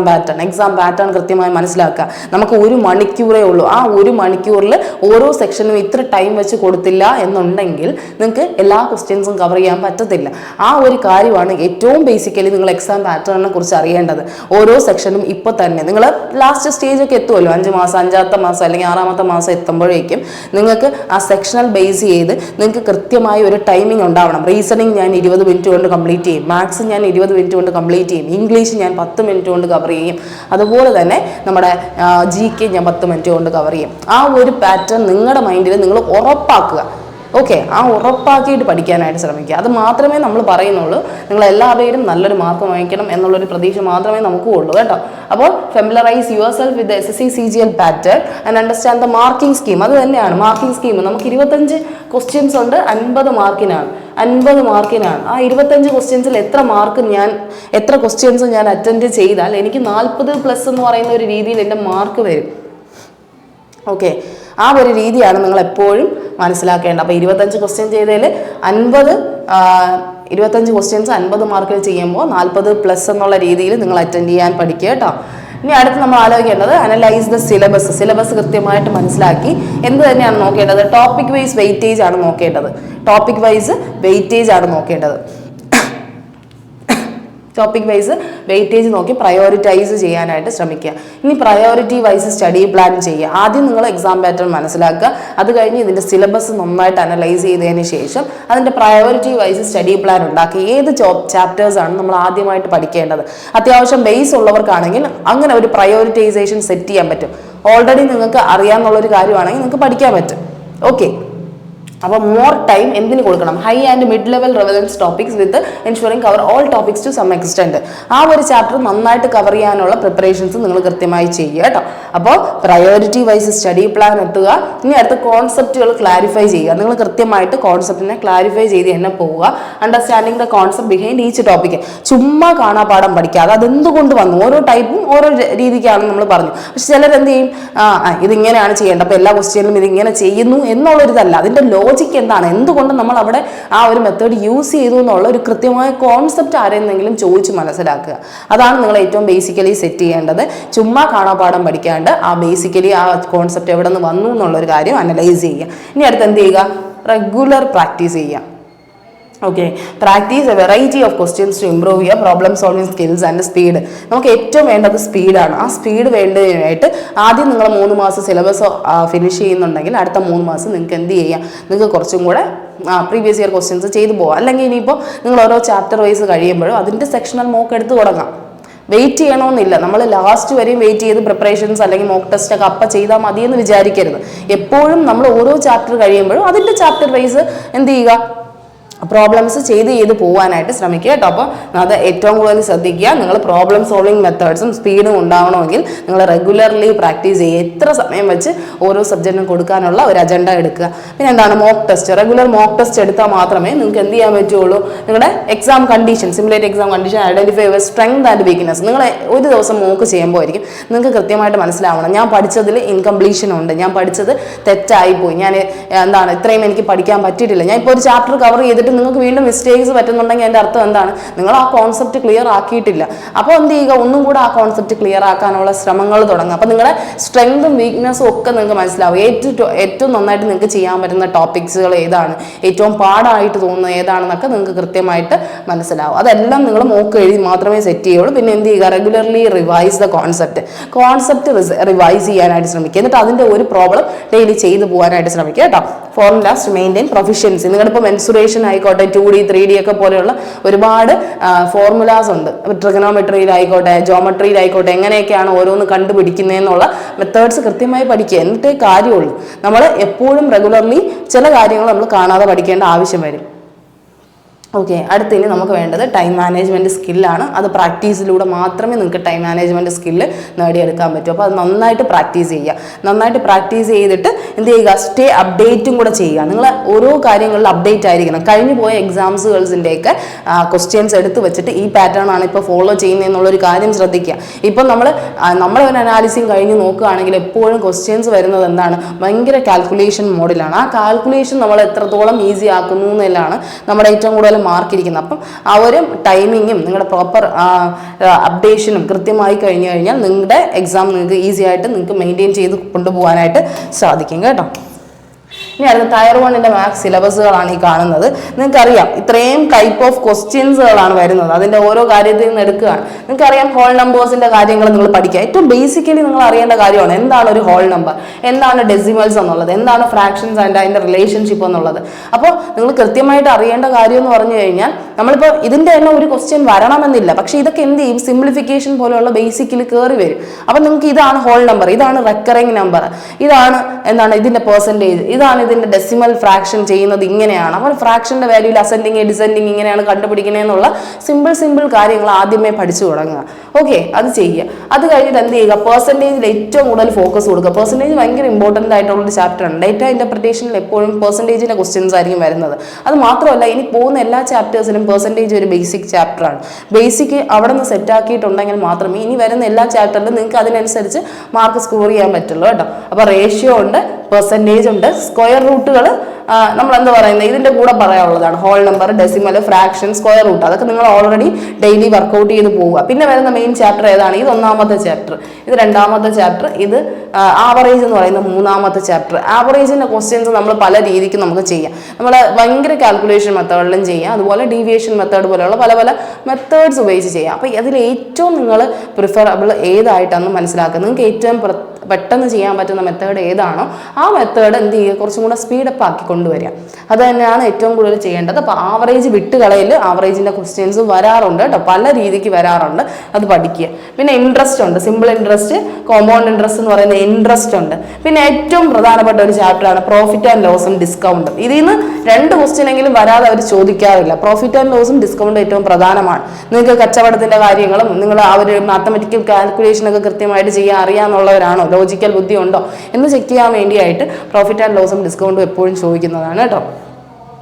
പാറ്റേൺ കൃത്യമായി മനസ്സിലാക്കുക. നമുക്ക് 1 മണിക്കൂറേ ഉള്ളൂ. ആ 1 മണിക്കൂറിൽ ഓരോ സെക്ഷനും ഇത്ര ടൈം വെച്ച് കൊടുത്തില്ല എന്നുണ്ടെങ്കിൽ നിങ്ങൾക്ക് എല്ലാ ക്വസ്റ്റ്യൻസും കവർ ചെയ്യാൻ പറ്റത്തില്ല. ആ ഒരു കാര്യമാണ് ഏറ്റവും ബേസിക്കലി നിങ്ങൾ എക്സാം പാറ്റേണിനെ കുറിച്ച് അറിയേണ്ടത്. ഓരോ സെക്ഷനും ഇപ്പോൾ തന്നെ നിങ്ങൾ ലാസ്റ്റ് സ്റ്റേജൊക്കെ എത്തുമല്ലോ, 5 മാസം 5ാമത്തെ മാസം അല്ലെങ്കിൽ 6ാമത്തെ മാസം എത്തുമ്പോഴേക്കും നിങ്ങൾക്ക് ആ സെക്ഷണൽ ബേസ് ചെയ്ത് നിങ്ങൾക്ക് കൃത്യമായി ഒരു ടൈമിംഗ് ഉണ്ടാവണം. റീസണിങ് ഞാൻ 20 മിനിറ്റ് കൊണ്ട് കംപ്ലീറ്റ് ചെയ്യും, മാത്സ് ഞാൻ 20 മിനിറ്റ് കൊണ്ട് കംപ്ലീറ്റ് ചെയ്യും, ഇംഗ്ലീഷ് ഞാൻ 10 മിനിറ്റ് കൊണ്ട് കവർ ചെയ്യും, അതുപോലെ തന്നെ നമ്മുടെ GK ഞാൻ 10 മിനിറ്റ് കൊണ്ട് കവർ ചെയ്യും. ആ ഒരു പാറ്റേൺ നിങ്ങളുടെ മൈൻഡിൽ നിങ്ങൾ ഉറപ്പാക്കുക. ഓക്കെ, ആ ഉറപ്പാക്കിയിട്ട് പഠിക്കാനായിട്ട് ശ്രമിക്കുക. അത് മാത്രമേ നമ്മൾ പറയുന്നുള്ളൂ. നിങ്ങൾ എല്ലാവരും നല്ലൊരു മാർക്ക് വാങ്ങിക്കണം എന്നുള്ളൊരു പ്രതീക്ഷ മാത്രമേ നമുക്കും ഉള്ളൂ കേട്ടോ. അപ്പോൾ familiarise your self with SSC CGL pattern and understand the marking scheme. അത് തന്നെയാണ് മാർക്കിംഗ് സ്കീം. നമുക്ക് 25 ക്വസ്റ്റ്യൻസ് ഉണ്ട്, 50 മാർക്കിനാണ്. ആ 25 ക്വസ്റ്റ്യൻസിൽ എത്ര ക്വസ്റ്റ്യൻസ് ഞാൻ അറ്റൻഡ് ചെയ്താൽ എനിക്ക് 40+ എന്ന് പറയുന്ന ഒരു രീതിയിൽ എൻ്റെ മാർക്ക് വരും. ഓക്കെ, ആ ഒരു രീതിയാണ് നിങ്ങൾ എപ്പോഴും മനസ്സിലാക്കേണ്ടത്. അപ്പോൾ 25 ക്വസ്റ്റ്യൻ ചെയ്തതിൽ 25 ക്വസ്റ്റ്യൻസ് 50 മാർക്കിൽ ചെയ്യുമ്പോൾ 40+ എന്നുള്ള രീതിയിൽ നിങ്ങൾ അറ്റൻഡ് ചെയ്യാൻ പഠിക്കുക കേട്ടോ. ഇനി അടുത്ത് നമ്മൾ ആലോചിക്കേണ്ടത് അനലൈസ് ദ സിലബസ് കൃത്യമായിട്ട് മനസ്സിലാക്കി എന്ത് തന്നെയാണ് നോക്കേണ്ടത്, ടോപ്പിക് വൈസ് വെയിറ്റേജ് ആണ് നോക്കേണ്ടത്. ടോപ്പിക് വൈസ് വെയിറ്റേജ് നോക്കി പ്രയോറിറ്റൈസ് ചെയ്യാനായിട്ട് ശ്രമിക്കുക. ഇനി പ്രയോറിറ്റി വൈസ് സ്റ്റഡി പ്ലാൻ ചെയ്യുക. ആദ്യം നിങ്ങൾ എക്സാം പാറ്റേൺ മനസ്സിലാക്കുക. അത് കഴിഞ്ഞ് ഇതിൻ്റെ സിലബസ് നന്നായിട്ട് അനലൈസ് ചെയ്തതിന് ശേഷം അതിൻ്റെ പ്രയോറിറ്റി വൈസ് സ്റ്റഡി പ്ലാൻ ഉണ്ടാക്കി ഏത് ചാപ്റ്റേഴ്സാണ് നമ്മൾ ആദ്യമായിട്ട് പഠിക്കേണ്ടത്. അത്യാവശ്യം ബേസ് ഉള്ളവർക്കാണെങ്കിൽ അങ്ങനെ ഒരു പ്രയോറിറ്റൈസേഷൻ സെറ്റ് ചെയ്യാൻ പറ്റും. ഓൾറെഡി നിങ്ങൾക്ക് അറിയാമെന്നുള്ളൊരു കാര്യമാണെങ്കിൽ നിങ്ങൾക്ക് പഠിക്കാൻ പറ്റും. ഓക്കെ, അപ്പോൾ മോർ ടൈം എന്തിന് കൊടുക്കണം, high and mid level relevance topics with ensuring cover all topics to some extent. ആ ഒരു ചാപ്റ്റർ നന്നായിട്ട് കവർ ചെയ്യാനുള്ള പ്രിപ്പറേഷൻസ് നിങ്ങൾ കൃത്യമായി ചെയ്യുക കേട്ടോ. അപ്പോൾ പ്രയോറിറ്റി വൈസ് സ്റ്റഡി പ്ലാൻ എത്തുക. ഇനി അടുത്ത കോൺസെപ്റ്റുകൾ ക്ലാരിഫൈ ചെയ്യുക. നിങ്ങൾ കൃത്യമായിട്ട് കോൺസെപ്റ്റിനെ ക്ലാരിഫൈ ചെയ്ത് തന്നെ പോവുക. Understanding the concept behind each topic. ചുമ്മാ കാണാപാഠം പഠിക്കാതെ അതെന്തുകൊണ്ട് വന്നു, ഓരോ ടൈപ്പും ഓരോ രീതിക്കാണ് നമ്മൾ പറഞ്ഞു. പക്ഷെ ചിലരെന്ത് ചെയ്യും, ഇതിങ്ങനെയാണ് ചെയ്യേണ്ടത്, അപ്പോൾ എല്ലാ ക്വസ്റ്റ്യനിലും ഇതിങ്ങനെ ചെയ്യുന്നു എന്നുള്ളൊരിതല്ല. അതിൻ്റെ ലോജിക്ക് എന്താണ്, എന്തുകൊണ്ട് നമ്മൾ അവിടെ ആ ഒരു മെത്തേഡ് യൂസ് ചെയ്തു എന്നുള്ള ഒരു കൃത്യമായ കോൺസെപ്റ്റ് ആരെന്നെങ്കിലും ചോദിച്ച് മനസ്സിലാക്കുക. അതാണ് നിങ്ങൾ ഏറ്റവും ബേസിക്കലി സെറ്റ് ചെയ്യേണ്ടത്. ചുമ്മാ കാണാപാഠം പഠിക്കാണ്ട് ആ ബേസിക്കലി ആ കോൺസെപ്റ്റ് എവിടെ നിന്ന് വന്നു എന്നുള്ളൊരു കാര്യം അനലൈസ് ചെയ്യുക. ഇനി അടുത്ത് എന്ത് ചെയ്യുക, റെഗുലർ പ്രാക്ടീസ് ചെയ്യുക. Okay, practice a variety of questions to improve your problem solving skills and speed. നമുക്ക് ഏറ്റവും വേണ്ടത് സ്പീഡാണ്. ആ സ്പീഡ് വേണ്ടതിനായിട്ട് ആദ്യം നിങ്ങൾ 3 മാസം സിലബസ് ഫിനിഷ് ചെയ്യുന്നുണ്ടെങ്കിൽ അടുത്ത 3 മാസം നിങ്ങൾക്ക് എന്ത് ചെയ്യാം, നിങ്ങൾക്ക് കുറച്ചും കൂടെ പ്രീവിയസ് ഇയർ ക്വസ്റ്റ്യൻസ് ചെയ്തു പോകാം. അല്ലെങ്കിൽ ഇനിയിപ്പോൾ നിങ്ങൾ ഓരോ ചാപ്റ്റർ വൈസ് കഴിയുമ്പോഴും അതിൻ്റെ സെക്ഷണൽ മോക്ക് എടുത്ത് തുടങ്ങാം. വെയിറ്റ് ചെയ്യണമെന്നില്ല. നമ്മൾ ലാസ്റ്റ് വരെയും വെയിറ്റ് ചെയ്ത് പ്രിപ്പറേഷൻസ് അല്ലെങ്കിൽ മോക്ക് ടെസ്റ്റ് ഒക്കെ അപ്പം ചെയ്താൽ മതിയെന്ന് വിചാരിക്കരുത്. എപ്പോഴും നമ്മൾ ഓരോ ചാപ്റ്റർ കഴിയുമ്പോഴും അതിൻ്റെ ചാപ്റ്റർ വൈസ് എന്ത് ചെയ്യുക, പ്രോബ്ലംസ് ചെയ്ത് പോകാനായിട്ട് ശ്രമിക്കുക കേട്ടോ. അപ്പോൾ അത് ഏറ്റവും കൂടുതൽ ശ്രദ്ധിക്കുക. നിങ്ങൾ പ്രോബ്ലം സോൾവിങ് മെത്തേഡ്സും സ്പീഡും ഉണ്ടാവണമെങ്കിൽ നിങ്ങൾ റെഗുലർലി പ്രാക്ടീസ് ചെയ്യുക. എത്ര സമയം വെച്ച് ഓരോ സബ്ജക്റ്റിനും കൊടുക്കാനുള്ള ഒരു അജണ്ട എടുക്കുക. പിന്നെ എന്താണ്, mock test. Regular mock test എടുത്താൽ മാത്രമേ നിങ്ങൾക്ക് എന്ത് ചെയ്യാൻ പറ്റുള്ളൂ, നിങ്ങളുടെ exam condition, simulate exam condition identify your strength and weakness. നിങ്ങൾ ഒരു ദിവസം മോക്ക് ചെയ്യുമ്പോൾ ആയിരിക്കും നിങ്ങൾക്ക് കൃത്യമായിട്ട് മനസ്സിലാവണം, ഞാൻ പഠിച്ചതിൽ ഇൻകംപ്ലീഷൻ ഉണ്ട്, ഞാൻ പഠിച്ചത് തെറ്റായിപ്പോയി, ഞാൻ എന്താണ് ഇത്രയും എനിക്ക് പഠിക്കാൻ പറ്റിയിട്ടില്ല. ഞാൻ ഇപ്പോൾ ഒരു ചാപ്റ്റർ കവർ ചെയ്തിട്ട് നിങ്ങൾക്ക് വീണ്ടും മിസ്റ്റേക്സ് പറ്റുന്നുണ്ടെങ്കിൽ അതിൻ്റെ അർത്ഥം എന്താണ്, നിങ്ങൾ ആ കോൺസെപ്റ്റ് ക്ലിയർ ആക്കിയിട്ടില്ല. അപ്പോൾ എന്ത് ചെയ്യുക, ഒന്നും കൂടെ ആ കോൺസെപ്റ്റ് ക്ലിയർ ആക്കാനുള്ള ശ്രമങ്ങൾ തുടങ്ങുക. അപ്പോൾ നിങ്ങളുടെ സ്ട്രെങ്തും വീക്ക്നെസ്സും ഒക്കെ നിങ്ങൾക്ക് മനസ്സിലാവും. ഏറ്റവും നന്നായിട്ട് നിങ്ങൾക്ക് ചെയ്യാൻ പറ്റുന്ന ടോപ്പിക്സുകൾ ഏതാണ്, ഏറ്റവും പാടായിട്ട് തോന്നുന്നത് ഏതാണെന്നൊക്കെ നിങ്ങൾക്ക് കൃത്യമായിട്ട് മനസ്സിലാവും. അതെല്ലാം നിങ്ങൾ മോക്ക് എഴുതി മാത്രമേ സെറ്റ് ചെയ്യുള്ളൂ. പിന്നെ എന്ത് ചെയ്യുക, regularly revise the concept revise ചെയ്യാനായിട്ട് ശ്രമിക്കുക. എന്നിട്ട് അതിൻ്റെ ഒരു പ്രോബ്ലം ഡെയിലി ചെയ്തു പോകാനായിട്ട് ശ്രമിക്കുക കേട്ടോ. Formulas to maintain proficiency. നിങ്ങളിപ്പോൾ മെൻസുറേഷൻ ആയിക്കോട്ടെ, 2D 3D ഒക്കെ പോലെയുള്ള ഒരുപാട് ഫോർമുലാസ് ഉണ്ട്. ട്രിഗണോമെട്രിയിലായിക്കോട്ടെ, ജോമെട്രിയിലായിക്കോട്ടെ, എങ്ങനെയൊക്കെയാണ് ഓരോന്ന് കണ്ടുപിടിക്കുന്നതെന്നുള്ള മെത്തേഡ്സ് കൃത്യമായി പഠിക്കുക. എന്നിട്ടേ കാര്യമുള്ളൂ. നമ്മൾ എപ്പോഴും റെഗുലർലി ചില കാര്യങ്ങൾ നമ്മൾ കാണാതെ പഠിക്കേണ്ട ആവശ്യം വരും. ഓക്കെ, അടുത്തതിന് നമുക്ക് വേണ്ടത് ടൈം മാനേജ്മെൻറ്റ് സ്കില്ലാണ്. അത് പ്രാക്ടീസിലൂടെ മാത്രമേ നിങ്ങൾക്ക് ടൈം മാനേജ്മെൻറ്റ് സ്കില്ല് നേടിയെടുക്കാൻ പറ്റൂ. അപ്പോൾ അത് നന്നായിട്ട് പ്രാക്ടീസ് ചെയ്യുക. നന്നായിട്ട് പ്രാക്ടീസ് ചെയ്തിട്ട് എന്ത് ചെയ്യുക, സ്റ്റേ അപ്ഡേറ്റും കൂടെ ചെയ്യുക. നിങ്ങൾ ഓരോ കാര്യങ്ങളിലും അപ്ഡേറ്റ് ആയിരിക്കണം. കഴിഞ്ഞു പോയ എക്സാംസുകൾസിൻ്റെയൊക്കെ ക്വസ്റ്റ്യൻസ് എടുത്ത് വെച്ചിട്ട് ഈ പാറ്റേൺ ആണ് ഇപ്പോൾ ഫോളോ ചെയ്യുന്നതെന്നുള്ളൊരു കാര്യം ശ്രദ്ധിക്കുക. ഇപ്പം നമ്മൾ ഒരു അനാലിസിങ് കഴിഞ്ഞ് നോക്കുകയാണെങ്കിൽ എപ്പോഴും ക്വസ്റ്റ്യൻസ് വരുന്നത് എന്താണ്, ഭയങ്കര കാൽക്കുലേഷൻ മോഡിലാണ്. ആ കാൽക്കുലേഷൻ നമ്മൾ എത്രത്തോളം ഈസി ആക്കുന്നു എന്നതിലാണ് നമ്മുടെ ഏറ്റവും കൂടുതൽ മാർക്ക് ഇരിക്കുന്നത്. അപ്പം ആ ഒരു ടൈമിങ്ങും നിങ്ങളുടെ പ്രോപ്പർ അപ്ഡേഷനും കൃത്യമായി കഴിഞ്ഞു കഴിഞ്ഞാൽ നിങ്ങളുടെ എക്സാം നിങ്ങൾക്ക് ഈസി ആയിട്ട് നിങ്ങൾക്ക് മെയിൻറ്റെയിൻ ചെയ്ത് കൊണ്ടുപോകാനായിട്ട് സാധിക്കും കേട്ടോ. ഇനി അടുത്ത ടയർ 1 മാത്സ് സിലബസുകളാണ് ഈ കാണുന്നത്. നിങ്ങൾക്കറിയാം ഇത്രയും ടൈപ്പ് ഓഫ് ക്വസ്റ്റ്യൻസുകളാണ് വരുന്നത്. അതിൻ്റെ ഓരോ കാര്യത്തിൽ നിന്ന് എടുക്കുകയാണ്. നിങ്ങൾക്കറിയാം ഹോൾ നമ്പേഴ്സിൻ്റെ കാര്യങ്ങൾ നിങ്ങൾ പഠിക്കുക. ഏറ്റവും ബേസിക്കലി നിങ്ങൾ അറിയേണ്ട കാര്യമാണ് എന്താണ് ഒരു ഹോൾ നമ്പർ, എന്താണ് ഡെസിമൽസ് എന്നുള്ളത്, എന്താണ് ഫ്രാക്ഷൻസ് ആൻഡ് അതിൻ്റെ റിലേഷൻഷിപ്പ് എന്നുള്ളത്. അപ്പോൾ നിങ്ങൾ കൃത്യമായിട്ട് അറിയേണ്ട കാര്യം എന്ന് പറഞ്ഞു കഴിഞ്ഞാൽ നമ്മളിപ്പോൾ ഇതിൻ്റെ തന്നെ ഒരു ക്വസ്റ്റ്യൻ വരണമെന്നില്ല. പക്ഷേ ഇതൊക്കെ എന്ത് ചെയ്യും, സിംപ്ലിഫിക്കേഷൻ പോലെയുള്ള ബേസിക്കലി കയറി വരും. അപ്പം നിങ്ങൾക്ക് ഇതാണ് ഹോൾ നമ്പർ, ഇതാണ് റെക്കറിങ് നമ്പർ, ഇതാണ് എന്താണ് ഇതിൻ്റെ പെർസെൻറ്റേജ്, ഇതാണ് ഇതിൻ്റെ ഡെസിമൽ ഫ്രാക്ഷൻ ചെയ്യുന്നത് ഇങ്ങനെയാണ്. അപ്പോൾ ഫ്രാക്ഷൻ്റെ വാല്യൂയിൽ അസെൻഡിങ് ഡിസെൻഡിങ് ഇങ്ങനെയാണ് കണ്ടുപിടിക്കണേന്നുള്ള സിമ്പിൾ കാര്യങ്ങൾ ആദ്യമേ പഠിച്ചു തുടങ്ങുക. ഓക്കെ, അത് ചെയ്യുക. അത് കഴിഞ്ഞിട്ട് എന്ത് ചെയ്യുക, പെർസെൻറ്റേജിൽ ഏറ്റവും കൂടുതൽ ഫോക്കസ് കൊടുക്കുക. പെർസെൻറ്റേജ് ഭയങ്കര ഇമ്പോർട്ടൻ്റ് ആയിട്ടുള്ളൊരു ചാപ്റ്ററാണ്. ഡേറ്റ ഇൻ്റർപ്രിറ്റേഷനിൽ എപ്പോഴും പെർസെൻറ്റേജിൻ്റെ ക്വസ്റ്റ്യൻസ് ആയിരിക്കും വരുന്നത്. അത് മാത്രമല്ല ഇനി പോകുന്ന എല്ലാ ചാപ്റ്റേഴ്സിലും പെർസെൻറ്റേജ് ഒരു ബേസിക് ചാപ്റ്ററാണ്. ബേസിക് അവിടെ നിന്ന് സെറ്റ് ആക്കിയിട്ടുണ്ടെങ്കിൽ മാത്രമേ ഇനി വരുന്ന എല്ലാ ചാപ്റ്ററിലും നിങ്ങൾക്ക് അതിനനുസരിച്ച് മാർക്ക് സ്കോർ ചെയ്യാൻ പറ്റുള്ളൂ കേട്ടോ. അപ്പോൾ റേഷ്യോ ഉണ്ട്, പെർസെൻറ്റേജ് ഉണ്ട്, സ്ക്വയർ റൂട്ടുകൾ നമ്മൾ എന്താ പറയുന്നത് ഇതിൻ്റെ കൂടെ പറയാനുള്ളതാണ്. Whole number, decimal, fraction, square root അതൊക്കെ നിങ്ങൾ ഓൾറെഡി ഡെയിലി വർക്കൗട്ട് ചെയ്ത് പോവുക. പിന്നെ വരുന്ന മെയിൻ ചാപ്റ്റർ ഏതാണ്, ഇത് 1ാമത്തെ ചാപ്റ്റർ, ഇത് 2ാമത്തെ ചാപ്റ്റർ, ഇത് ആവറേജ് എന്ന് പറയുന്ന 3ാമത്തെ ചാപ്റ്റർ. ആവറേജിൻ്റെ ക്വസ്റ്റ്യൻസ് നമ്മൾ പല രീതിക്ക് നമുക്ക് ചെയ്യാം. നമ്മൾ ഭയങ്കര കാൽക്കുലേഷൻ മെത്തേഡിലും ചെയ്യാം, അതുപോലെ ഡീവിയേഷൻ മെത്തേഡ് പോലെയുള്ള പല മെത്തേഡ്സ് ഉപയോഗിച്ച് ചെയ്യാം. അപ്പോൾ അതിൽ ഏറ്റവും നിങ്ങൾ പ്രിഫറബിൾ ഏതായിട്ടാണെന്ന് മനസ്സിലാക്കുക. നിങ്ങൾക്ക് ഏറ്റവും പെട്ടെന്ന് ചെയ്യാൻ പറ്റുന്ന മെത്തേഡ് ഏതാണോ ആ മെത്തേഡ് എന്ത് ചെയ്യുക, കുറച്ചും കൂടെ സ്പീഡപ്പ് ആക്കി കൊണ്ടുവരിക. അത് തന്നെയാണ് ഏറ്റവും കൂടുതൽ ചെയ്യേണ്ടത്. അപ്പോൾ ആവറേജ് വിട്ടുകളയിൽ ആവറേജിൻ്റെ ക്വസ്റ്റ്യൻസ് വരാറുണ്ട് കേട്ടോ, പല രീതിക്ക് വരാറുണ്ട്, അത് പഠിക്കുക. പിന്നെ ഇൻട്രസ്റ്റ് ഉണ്ട്, സിമ്പിൾ ഇൻട്രസ്റ്റ്, കോമ്പൗണ്ട് ഇൻട്രസ്റ്റ് എന്ന് പറയുന്ന ഇൻട്രസ്റ്റ് ഉണ്ട്. പിന്നെ ഏറ്റവും പ്രധാനപ്പെട്ട ഒരു ചാപ്റ്ററാണ് പ്രോഫിറ്റ് ആൻഡ് ലോസും ഡിസ്കൗണ്ടും. ഇതിൽ നിന്ന് 2 ക്വസ്റ്റ്യനെങ്കിലും വരാതെ അവർ ചോദിക്കാറില്ല. പ്രോഫിറ്റ് ആൻഡ് ലോസും ഡിസ്കൗണ്ടും ഏറ്റവും പ്രധാനമാണ്. നിങ്ങൾക്ക് കച്ചവടത്തിൻ്റെ കാര്യങ്ങളും നിങ്ങൾ ആ ഒരു മാത്തമെറ്റിക്കൽ കാൽക്കുലേഷനൊക്കെ കൃത്യമായിട്ട് ചെയ്യാൻ അറിയാമെന്നുള്ളവരാണോ ലോജിക്കൽ ബുദ്ധി ഉണ്ടോ എന്ന് ചെക്ക് ചെയ്യാൻ വേണ്ടിയായിട്ട് പ്രോഫിറ്റ് ആൻഡ് ലോസും ഡിസ്കൗണ്ടും എപ്പോഴും ചോദിക്കുന്നതാണ് കേട്ടോ.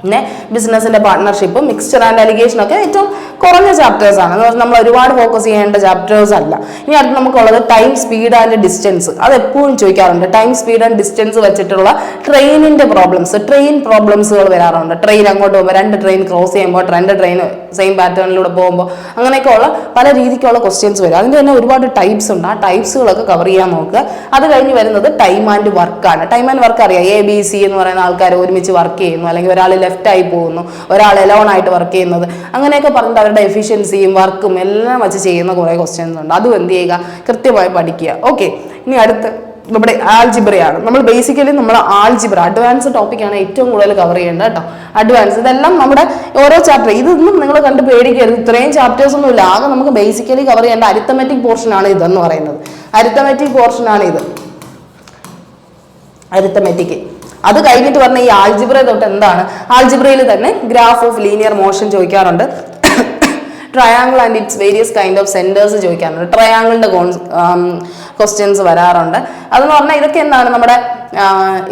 പിന്നെ ബിസിനസിന്റെ പാർട്ട്ണർഷിപ്പ്, മിക്സ്ചർ ആൻഡ് അലിഗേഷൻ ഒക്കെ ഏറ്റവും കുറഞ്ഞ ചാപ്റ്റേഴ്സ് ആണ്. നമ്മൾ ഒരുപാട് ഫോക്കസ് ചെയ്യേണ്ട ചാപ്റ്റേഴ്സ് അല്ല. ഇനി അടുത്ത് നമുക്കുള്ളത് ടൈം, സ്പീഡ് ആൻഡ് ഡിസ്റ്റൻസ്. അത് എപ്പോഴും ചോദിക്കാറുണ്ട്. ടൈം, സ്പീഡ് ആൻഡ് ഡിസ്റ്റൻസ് വെച്ചിട്ടുള്ള ട്രെയിനിന്റെ പ്രോബ്ലംസ്, ട്രെയിൻ പ്രോബ്ലംസുകൾ വരാറുണ്ട്. ട്രെയിൻ അങ്ങോട്ട് പോകുമ്പോൾ 2 ട്രെയിൻ ക്രോസ് ചെയ്യുമ്പോൾ 2 ട്രെയിൻ സെയിം പാറ്റേണിലൂടെ പോകുമ്പോൾ അങ്ങനെയൊക്കെയുള്ള പല രീതിക്കുള്ള ക്വസ്റ്റ്യൻസ് വരും. അതിന്റെ തന്നെ ഒരുപാട് ടൈപ്സ് ഉണ്ട്. ആ ടൈപ്സുകളൊക്കെ കവർ ചെയ്യാൻ നോക്കുക. അത് കഴിഞ്ഞ് വരുന്നത് ടൈം ആൻഡ് വർക്കാണ്. ടൈം ആൻഡ് വർക്ക് അറിയാം. ABC എന്ന് പറയുന്ന ആൾക്കാർ ഒരുമിച്ച് വർക്ക് ചെയ്യുന്നു, അല്ലെങ്കിൽ ഒരാൾ ലെഫ്റ്റ് ആയി പോകുന്നു, ഒരാൾ എലോൺ ആയിട്ട് വർക്ക് ചെയ്യുന്നത്, അങ്ങനെയൊക്കെ പറഞ്ഞിട്ട് അവരുടെ എഫിഷ്യൻസിയും വർക്കും എല്ലാം വെച്ച് ചെയ്യുന്ന കുറേ ക്വസ്റ്റ്യൻസ് ഉണ്ട്. അതും എന്ത് ചെയ്യുക, കൃത്യമായി പഠിക്കുക. ഓക്കെ, ഇനി അടുത്ത് നമ്മുടെ ആൽജിബ്രയാണ്. നമ്മൾ ബേസിക്കലി നമ്മൾ ആൽജിബ്ര അഡ്വാൻസ് ടോപ്പിക്കാണ് ഏറ്റവും കൂടുതൽ കവർ ചെയ്യേണ്ടത് കേട്ടോ. അഡ്വാൻസ് ഇതെല്ലാം നമ്മുടെ ഓരോ ചാപ്റ്റർ, ഇതൊന്നും നിങ്ങൾ കണ്ട് പേടിക്കരുത്. ഇത്രയും ചാപ്റ്റേഴ്സ് ഒന്നും ഇല്ല. ആകെ നമുക്ക് ബേസിക്കലി കവർ ചെയ്യേണ്ട അരിത്തമെറ്റിക് പോർഷൻ ആണ് ഇതെന്ന് പറയുന്നത്. അരിത്തമെറ്റിക് പോർഷൻ ആണ് ഇത്, അരിത്തമെറ്റിക്. അത് കഴിഞ്ഞിട്ട് പറഞ്ഞ ഈ ആൽജിബ്ര തൊട്ട് എന്താണ്, ആൽജിബ്രയിൽ തന്നെ ഗ്രാഫ് ഓഫ് ലീനിയർ മോഷൻ ചോദിക്കാറുണ്ട്. Triangle and it's various kind of centres ചോദിക്കാറുണ്ട്. ട്രയാങ്കിളിന്റെ ക്വസ്റ്റ്യൻസ് വരാറുണ്ട്. അതെന്ന് പറഞ്ഞാൽ ഇതൊക്കെ എന്താണ്, നമ്മുടെ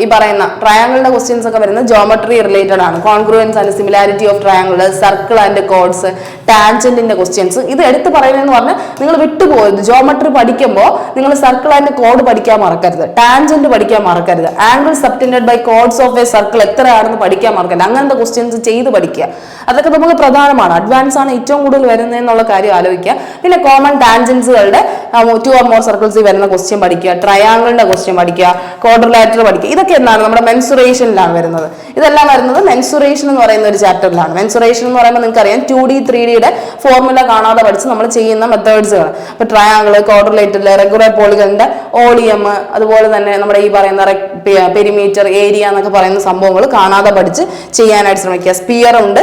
ഈ പറയുന്ന ട്രയാങ്കിളിന്റെ ക്വസ്റ്റ്യൻസ് ഒക്കെ വരുന്നത് ജോമെട്രി റിലേറ്റഡ് ആണ്. Congruence and similarity of triangle, circle and chords, ടാൻജന്റിന്റെ ക്വസ്റ്റ്യൻസ്. ഇത് എടുത്ത് പറയുന്നതെന്ന് പറഞ്ഞാൽ നിങ്ങൾ വിട്ടുപോകരുത്. ജോമെട്രി പഠിക്കുമ്പോൾ നിങ്ങൾ സർക്കിൾ ആൻഡ് കോഡ് പഠിക്കാൻ മറക്കരുത്, ടാൻജന്റ് പഠിക്കാൻ മറക്കരുത്, angle subtended by chords of a circle എത്രയാണെന്ന് പഠിക്കാൻ മറക്കരുത്. അങ്ങനത്തെ ക്വസ്റ്റ്യൻസ് ചെയ്ത് പഠിക്കുക. അതൊക്കെ നമുക്ക് പ്രധാനമാണ്. അഡ്വാൻസ് ആണ് ഏറ്റവും കൂടുതൽ വരുന്നതെന്നുള്ള കാര്യം ആലോചിക്കുക. പിന്നെ കോമൺ ടാൻജൻസുകളുടെ 2 or more സർക്കിൾസിൽ വരുന്ന ക്വസ്റ്റ്യൻ പഠിക്കുക, ട്രയാങ്കിളിന്റെ ക്വസ്റ്റ്യൻ പഠിക്കുക, ക്വാഡ്രിലാറ്ററൽ പഠിക്കുക. ഇതൊക്കെ എന്താണ്, നമ്മുടെ മെൻസുറേഷനിലാണ് വരുന്നത്. ഇതെല്ലാം വരുന്നത് മെൻസുറേഷൻ എന്ന് പറയുന്ന ഒരു ചാപ്റ്ററിലാണ്. മെൻസുറേഷൻ എന്ന് പറയുമ്പോൾ നിങ്ങൾക്ക് അറിയാം 2D 3Dയുടെ ഫോർമുല കാണാതെ പഠിച്ച് നമ്മൾ ചെയ്യുന്ന മെത്തേഡ്സുകൾ. ഇപ്പൊ ട്രയാങ്കിൾ, ക്വാഡ്രിലേറ്ററൽ, റെഗുലർ പോളിഗണിന്റെ ഓളിയം, അതുപോലെ തന്നെ നമ്മുടെ ഈ പറയുന്ന പെരിമീറ്റർ, ഏരിയ എന്നൊക്കെ പറയുന്ന സംഭവങ്ങൾ കാണാതെ പഠിച്ച് ചെയ്യാനായിട്ട് ശ്രമിക്കുക. സ്പിയർ ഉണ്ട്,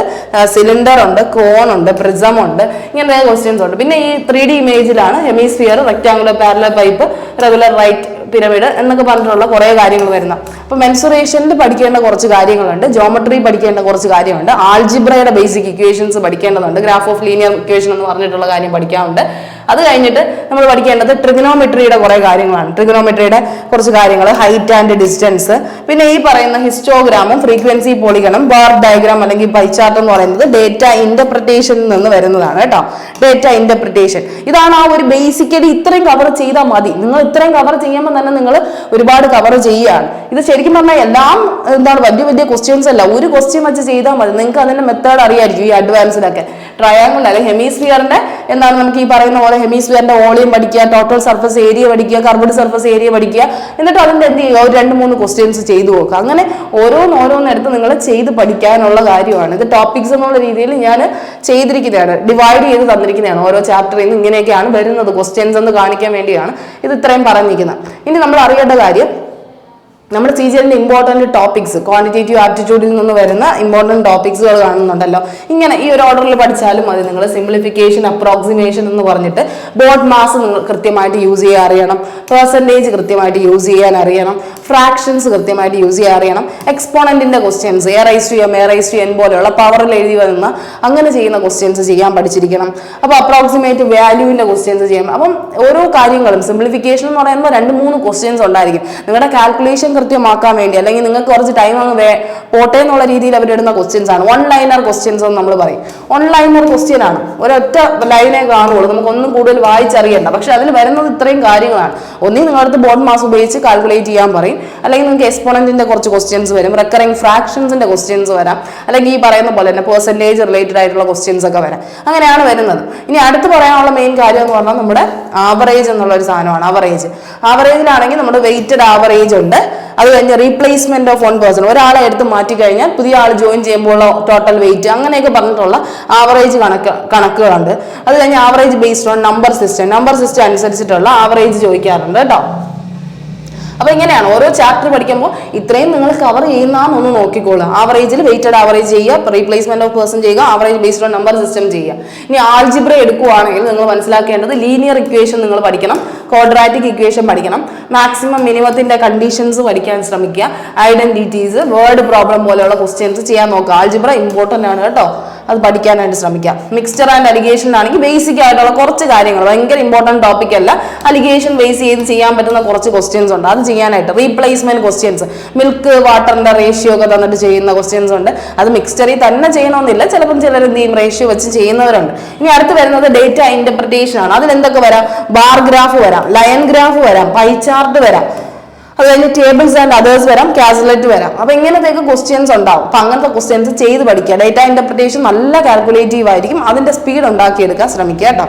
സിലിണ്ടർ ഉണ്ട്, കോൺ ഉണ്ട്, പ്രിസം ഉണ്ട്, ഇങ്ങനത്തെ ക്വസ്റ്റ്യൻസ് ഉണ്ട്. പിന്നെ ഈ 3D ഇമേജിലാണ് hemisphere, rectangular parallel pipe, regular right pyramid എന്നൊക്കെ പറഞ്ഞിട്ടുള്ള കുറേ കാര്യങ്ങൾ വരുന്ന. അപ്പൊ മെൻസുറേഷനിൽ പഠിക്കേണ്ട കുറച്ച് കാര്യങ്ങളുണ്ട്, ജോമെട്രി പഠിക്കേണ്ട കുറച്ച് കാര്യമുണ്ട്, ആൾജിബ്രയുടെ ബേസിക് ഇക്വേഷൻസ് പഠിക്കേണ്ടതുണ്ട്, ഗ്രാഫ് ഓഫ് ലീനിയർ ഇക്വേഷൻ എന്ന് പറഞ്ഞിട്ടുള്ള കാര്യം പഠിക്കാറുണ്ട്. അത് കഴിഞ്ഞിട്ട് നമ്മൾ പഠിക്കേണ്ടത് ട്രിഗണോമെട്രിയുടെ കുറേ കാര്യങ്ങളാണ്. ട്രിഗണോമെട്രിയുടെ കുറച്ച് കാര്യങ്ങൾ, ഹൈറ്റ് ആൻഡ് ഡിസ്റ്റൻസ്, പിന്നെ ഈ പറയുന്ന ഹിസ്റ്റോഗ്രാമും ഫ്രീക്വൻസി പോളിഗണും ബാർ ഡയഗ്രാം അല്ലെങ്കിൽ പൈ ചാർട്ട് എന്ന് പറയുന്നത് ഡേറ്റ ഇന്റർപ്രിട്ടേഷനിൽ നിന്ന് വരുന്നതാണ് കേട്ടോ. ഡേറ്റ ഇന്റർപ്രിട്ടേഷൻ ഇതാണ് ആ ഒരു ബേസിക്കലി ഇത്രയും കവർ ചെയ്താൽ മതി. നിങ്ങൾ ഇത്രയും കവർ ചെയ്യുമ്പോൾ തന്നെ നിങ്ങൾ ഒരുപാട് കവർ ചെയ്യുകയാണ്. ഇത് ശരിക്കും പറഞ്ഞാൽ എല്ലാം എന്താണ് വലിയ വലിയ ക്വസ്റ്റ്യൻസ് അല്ല, ഒരു ക്വസ്റ്റ്യൻ വെച്ച് ചെയ്താൽ മതി. നിങ്ങൾക്ക് അതിന്റെ മെത്തേഡ് അറിയായിരിക്കും. ഈ അഡ്വാൻസിലൊക്കെ ട്രയാങ്കിൾ അല്ലെങ്കിൽ ഹെമിസ്ഫിയറിന്റെ എന്താണ് നമുക്ക് ഈ പറയുന്ന പോലെ ഹെമിസ്ഫിയറിന്റെ വോളിയം പഠിക്കുക, ടോട്ടൽ സർഫസ് ഏരിയ പഠിക്കുക, കർവ്ഡ് സർഫസ് ഏരിയ പഠിക്കുക. എന്നിട്ട് അതിന്റെ എന്ത് ചെയ്യുക, ഒരു 2-3 ക്വസ്റ്റ്യൻസ് ചെയ്തു നോക്കുക. അങ്ങനെ ഓരോന്നെടുത്ത് നിങ്ങൾ ചെയ്ത് പഠിക്കാനുള്ള കാര്യമാണ്. ഇത് ടോപ്പിക്സ് എന്നുള്ള രീതിയിൽ ഞാൻ ചെയ്തിരിക്കുന്നതാണ്, ഡിവൈഡ് ചെയ്ത് തന്നിരിക്കുന്നതാണ്. ഓരോ ചാപ്റ്ററിൽ നിന്ന് ഇങ്ങനെയൊക്കെയാണ് വരുന്നത് ക്വസ്റ്റ്യൻസ് എന്ന് കാണിക്കാൻ വേണ്ടിയാണ് ഇത് ഇത്രയും പറഞ്ഞിരിക്കുന്നത്. ഇനി നമ്മൾ അറിയേണ്ട കാര്യം, നമ്മുടെ CGL-ന്റെ ഇമ്പോർട്ടന്റ് ടോപ്പിക്സ്, ക്വാണ്ടിറ്റേറ്റീവ് ആപ്റ്റിറ്റ്യൂഡിൽ നിന്ന് വരുന്ന ഇമ്പോർട്ടന്റ് ടോപ്പിക്സുകൾ കാണുന്നുണ്ടല്ലോ. ഇങ്ങനെ ഈ ഒരു ഓർഡറിൽ പഠിച്ചാലും മതി. നിങ്ങൾ സിംപ്ലിഫിക്കേഷൻ, അപ്രോക്സിമേഷൻ എന്ന് പറഞ്ഞിട്ട് ബോർഡ് മാസ് നിങ്ങൾ കൃത്യമായിട്ട് യൂസ് ചെയ്യാൻ അറിയണം, പെർസെൻറ്റേജ് കൃത്യമായിട്ട് യൂസ് ചെയ്യാൻ അറിയണം, ഫ്രാക്ഷൻസ് കൃത്യമായിട്ട് യൂസ് ചെയ്യാൻ അറിയണം, എക്സ്പോണന്റിന്റെ ക്വസ്റ്റ്യൻസ് A⁻m, A⁻n പോലെയുള്ള പവറിൽ എഴുതി വരുന്ന അങ്ങനെ ചെയ്യുന്ന ക്വസ്റ്റ്യൻസ് ചെയ്യാൻ പഠിച്ചിരിക്കണം. അപ്പോൾ അപ്രോക്സിമേറ്റ് വാല്യൂവിന്റെ ക്വസ്റ്റ്യൻസ് ചെയ്യാം. അപ്പം ഓരോ കാര്യങ്ങളും സിംപ്ലിഫിക്കേഷൻ എന്ന് പറയുമ്പോൾ 2-3 ക്വസ്റ്റ്യൻസ് ഉണ്ടായിരിക്കും. നിങ്ങളുടെ കാൽക്കുലേഷൻ കൃത്യമാക്കാൻ വേണ്ടി, അല്ലെങ്കിൽ നിങ്ങൾക്ക് കുറച്ച് ടൈം അങ്ങ് പോട്ടെ എന്നുള്ള രീതിയിൽ അവരിടുന്ന ക്വസ്റ്റ്യൻസ് ആണ്. 1 ലൈനർ ക്വസ്റ്റ്യൻസ് എന്ന് നമ്മൾ പറയും. 1 ലൈനർ ക്വസ്റ്റ്യൻ ആണ്, ഒരൊറ്റ ലൈനെ കാണുള്ളൂ, നമുക്കൊന്നും കൂടുതൽ വായിച്ചറിയണ്ട. പക്ഷെ അതിൽ വരുന്നത് ഇത്രയും കാര്യങ്ങളാണ്. ഒന്നീ നിങ്ങളടുത്ത് ബോർഡ് മാസ് ഉപയോഗിച്ച് കാൽക്കുലേറ്റ് ചെയ്യാൻ പറയും, അല്ലെങ്കിൽ നിങ്ങൾക്ക് എക്സ്പോണന്റിന്റെ കുറച്ച് ക്വസ്റ്റ്യൻസ് വരും, റെക്കറിംഗ് ഫ്രാക്ഷൻസിന്റെ ക്വസ്റ്റ്യൻസ് വരാം, അല്ലെങ്കിൽ ഈ പറയുന്ന പോലെ തന്നെ പെർസെൻറ്റേജ് റിലേറ്റഡ് ആയിട്ടുള്ള ക്വസ്റ്റ്യൻസ് ഒക്കെ വരാം. അങ്ങനെയാണ് വരുന്നത്. ഇനി അടുത്ത് പറയാനുള്ള മെയിൻ കാര്യം എന്ന് പറഞ്ഞാൽ നമ്മുടെ ആവറേജ് എന്നുള്ള ഒരു സാധനമാണ്. ആവറേജിലാണെങ്കിൽ നമ്മുടെ വെയിറ്റഡ് ആവറേജ് ഉണ്ട്. അത് കഴിഞ്ഞ് റീപ്ലേസ്മെന്റ് ഓഫ് 1 person, ഒരാളെ എടുത്ത് മാറ്റി കഴിഞ്ഞാൽ പുതിയ ആൾ ജോയിൻ ചെയ്യുമ്പോൾ ടോട്ടൽ വെയിറ്റ്, അങ്ങനെയൊക്കെ പറഞ്ഞിട്ടുള്ള ആവറേജ് കണക്കുകളുണ്ട്. അത് കഴിഞ്ഞ് average based on number system അനുസരിച്ചിട്ടുള്ള ആവറേജ് ചോദിക്കാറുണ്ട് കേട്ടോ. അപ്പൊ ഇങ്ങനെയാണ് ഓരോ ചാപ്റ്റർ പഠിക്കുമ്പോൾ ഇത്രയും നിങ്ങൾ കവർ ചെയ്യുന്നതെന്നൊന്ന് നോക്കിക്കോളുക. ആവറേജിൽ വെയിറ്റഡ് ആവറേജ് ചെയ്യുക, റീപ്ലേസ്മെന്റ് ഓഫ് പേഴ്സൺ ചെയ്യുക, average based on number system ചെയ്യുക. ഇനി ആൾജിബ്ര എടുക്കുകയാണെങ്കിൽ നിങ്ങൾ മനസ്സിലാക്കേണ്ടത് ലീനിയർ ഇക്വേഷൻ നിങ്ങൾ പഠിക്കണം, ക്വാഡ്രാറ്റിക് ഇക്വേഷൻ പഠിക്കണം, മാക്സിമം മിനിമത്തിന്റെ കണ്ടീഷൻസ് പഠിക്കാൻ ശ്രമിക്കുക, ഐഡന്റിറ്റീസ്, വേർഡ് പ്രോബ്ലം പോലെയുള്ള ക്വസ്റ്റ്യൻസ് ചെയ്യാൻ നോക്കുക. ആൾജിബ്ര ഇമ്പോർട്ടന്റ് ആണ് കേട്ടോ. അത് പഠിക്കാനായിട്ട് ശ്രമിക്കാം. മിക്സ്ചർ ആൻഡ് അലിഗേഷനിലാണെങ്കിൽ ബേസിക് ആയിട്ടുള്ള കുറച്ച് കാര്യങ്ങൾ, ഭയങ്കര ഇമ്പോർട്ടൻറ്റ് ടോപ്പിക് അല്ല, അലിഗേഷൻ ബേസ് ചെയ്ത് ചെയ്യാൻ പറ്റുന്ന കുറച്ച് ക്വസ്റ്റ്യൻസ് ഉണ്ട്, അത് ചെയ്യാനായിട്ട്. റീപ്ലേസ്മെന്റ് ക്വസ്റ്റ്യൻസ്, മിൽക്ക് വാട്ടറിന്റെ റേഷ്യോ ഒക്കെ തന്നിട്ട് ചെയ്യുന്ന ക്വസ്റ്റ്യൻസ് ഉണ്ട്. അത് മിക്സ്ചറിൽ തന്നെ ചെയ്യണമെന്നില്ല, ചിലപ്പം ചിലർ എന്ത് ചെയ്യും, റേഷ്യോ വെച്ച് ചെയ്യുന്നവരുണ്ട്. ഇനി അടുത്ത് വരുന്നത് ഡേറ്റ ഇന്റർപ്രിട്ടേഷൻ ആണ്. അതിൽ എന്തൊക്കെ വരാം? ബാർ ഗ്രാഫ് വരാം, ലയൻ ഗ്രാഫ് വരാം, പൈ ചാർട്ട് വരാം, അത് കഴിഞ്ഞ് ടേബിൾസ് ആൻഡ് അതേഴ്സ് വരാം, കാൽക്കുലേറ്റ് വരാം. അപ്പൊ ഇങ്ങനത്തെയൊക്കെ ക്വസ്റ്റ്യൻസ് ഉണ്ടാവും. അപ്പൊ അങ്ങനത്തെ ക്വസ്റ്റ്യൻസ് ചെയ്ത് പഠിക്കുക. ഡേറ്റ ഇന്റർപ്രിട്ടേഷൻ നല്ല കാൽക്കുലേറ്റീവ് ആയിരിക്കും, അതിന്റെ സ്പീഡ് ഉണ്ടാക്കിയെടുക്കാൻ ശ്രമിക്കുക കേട്ടോ.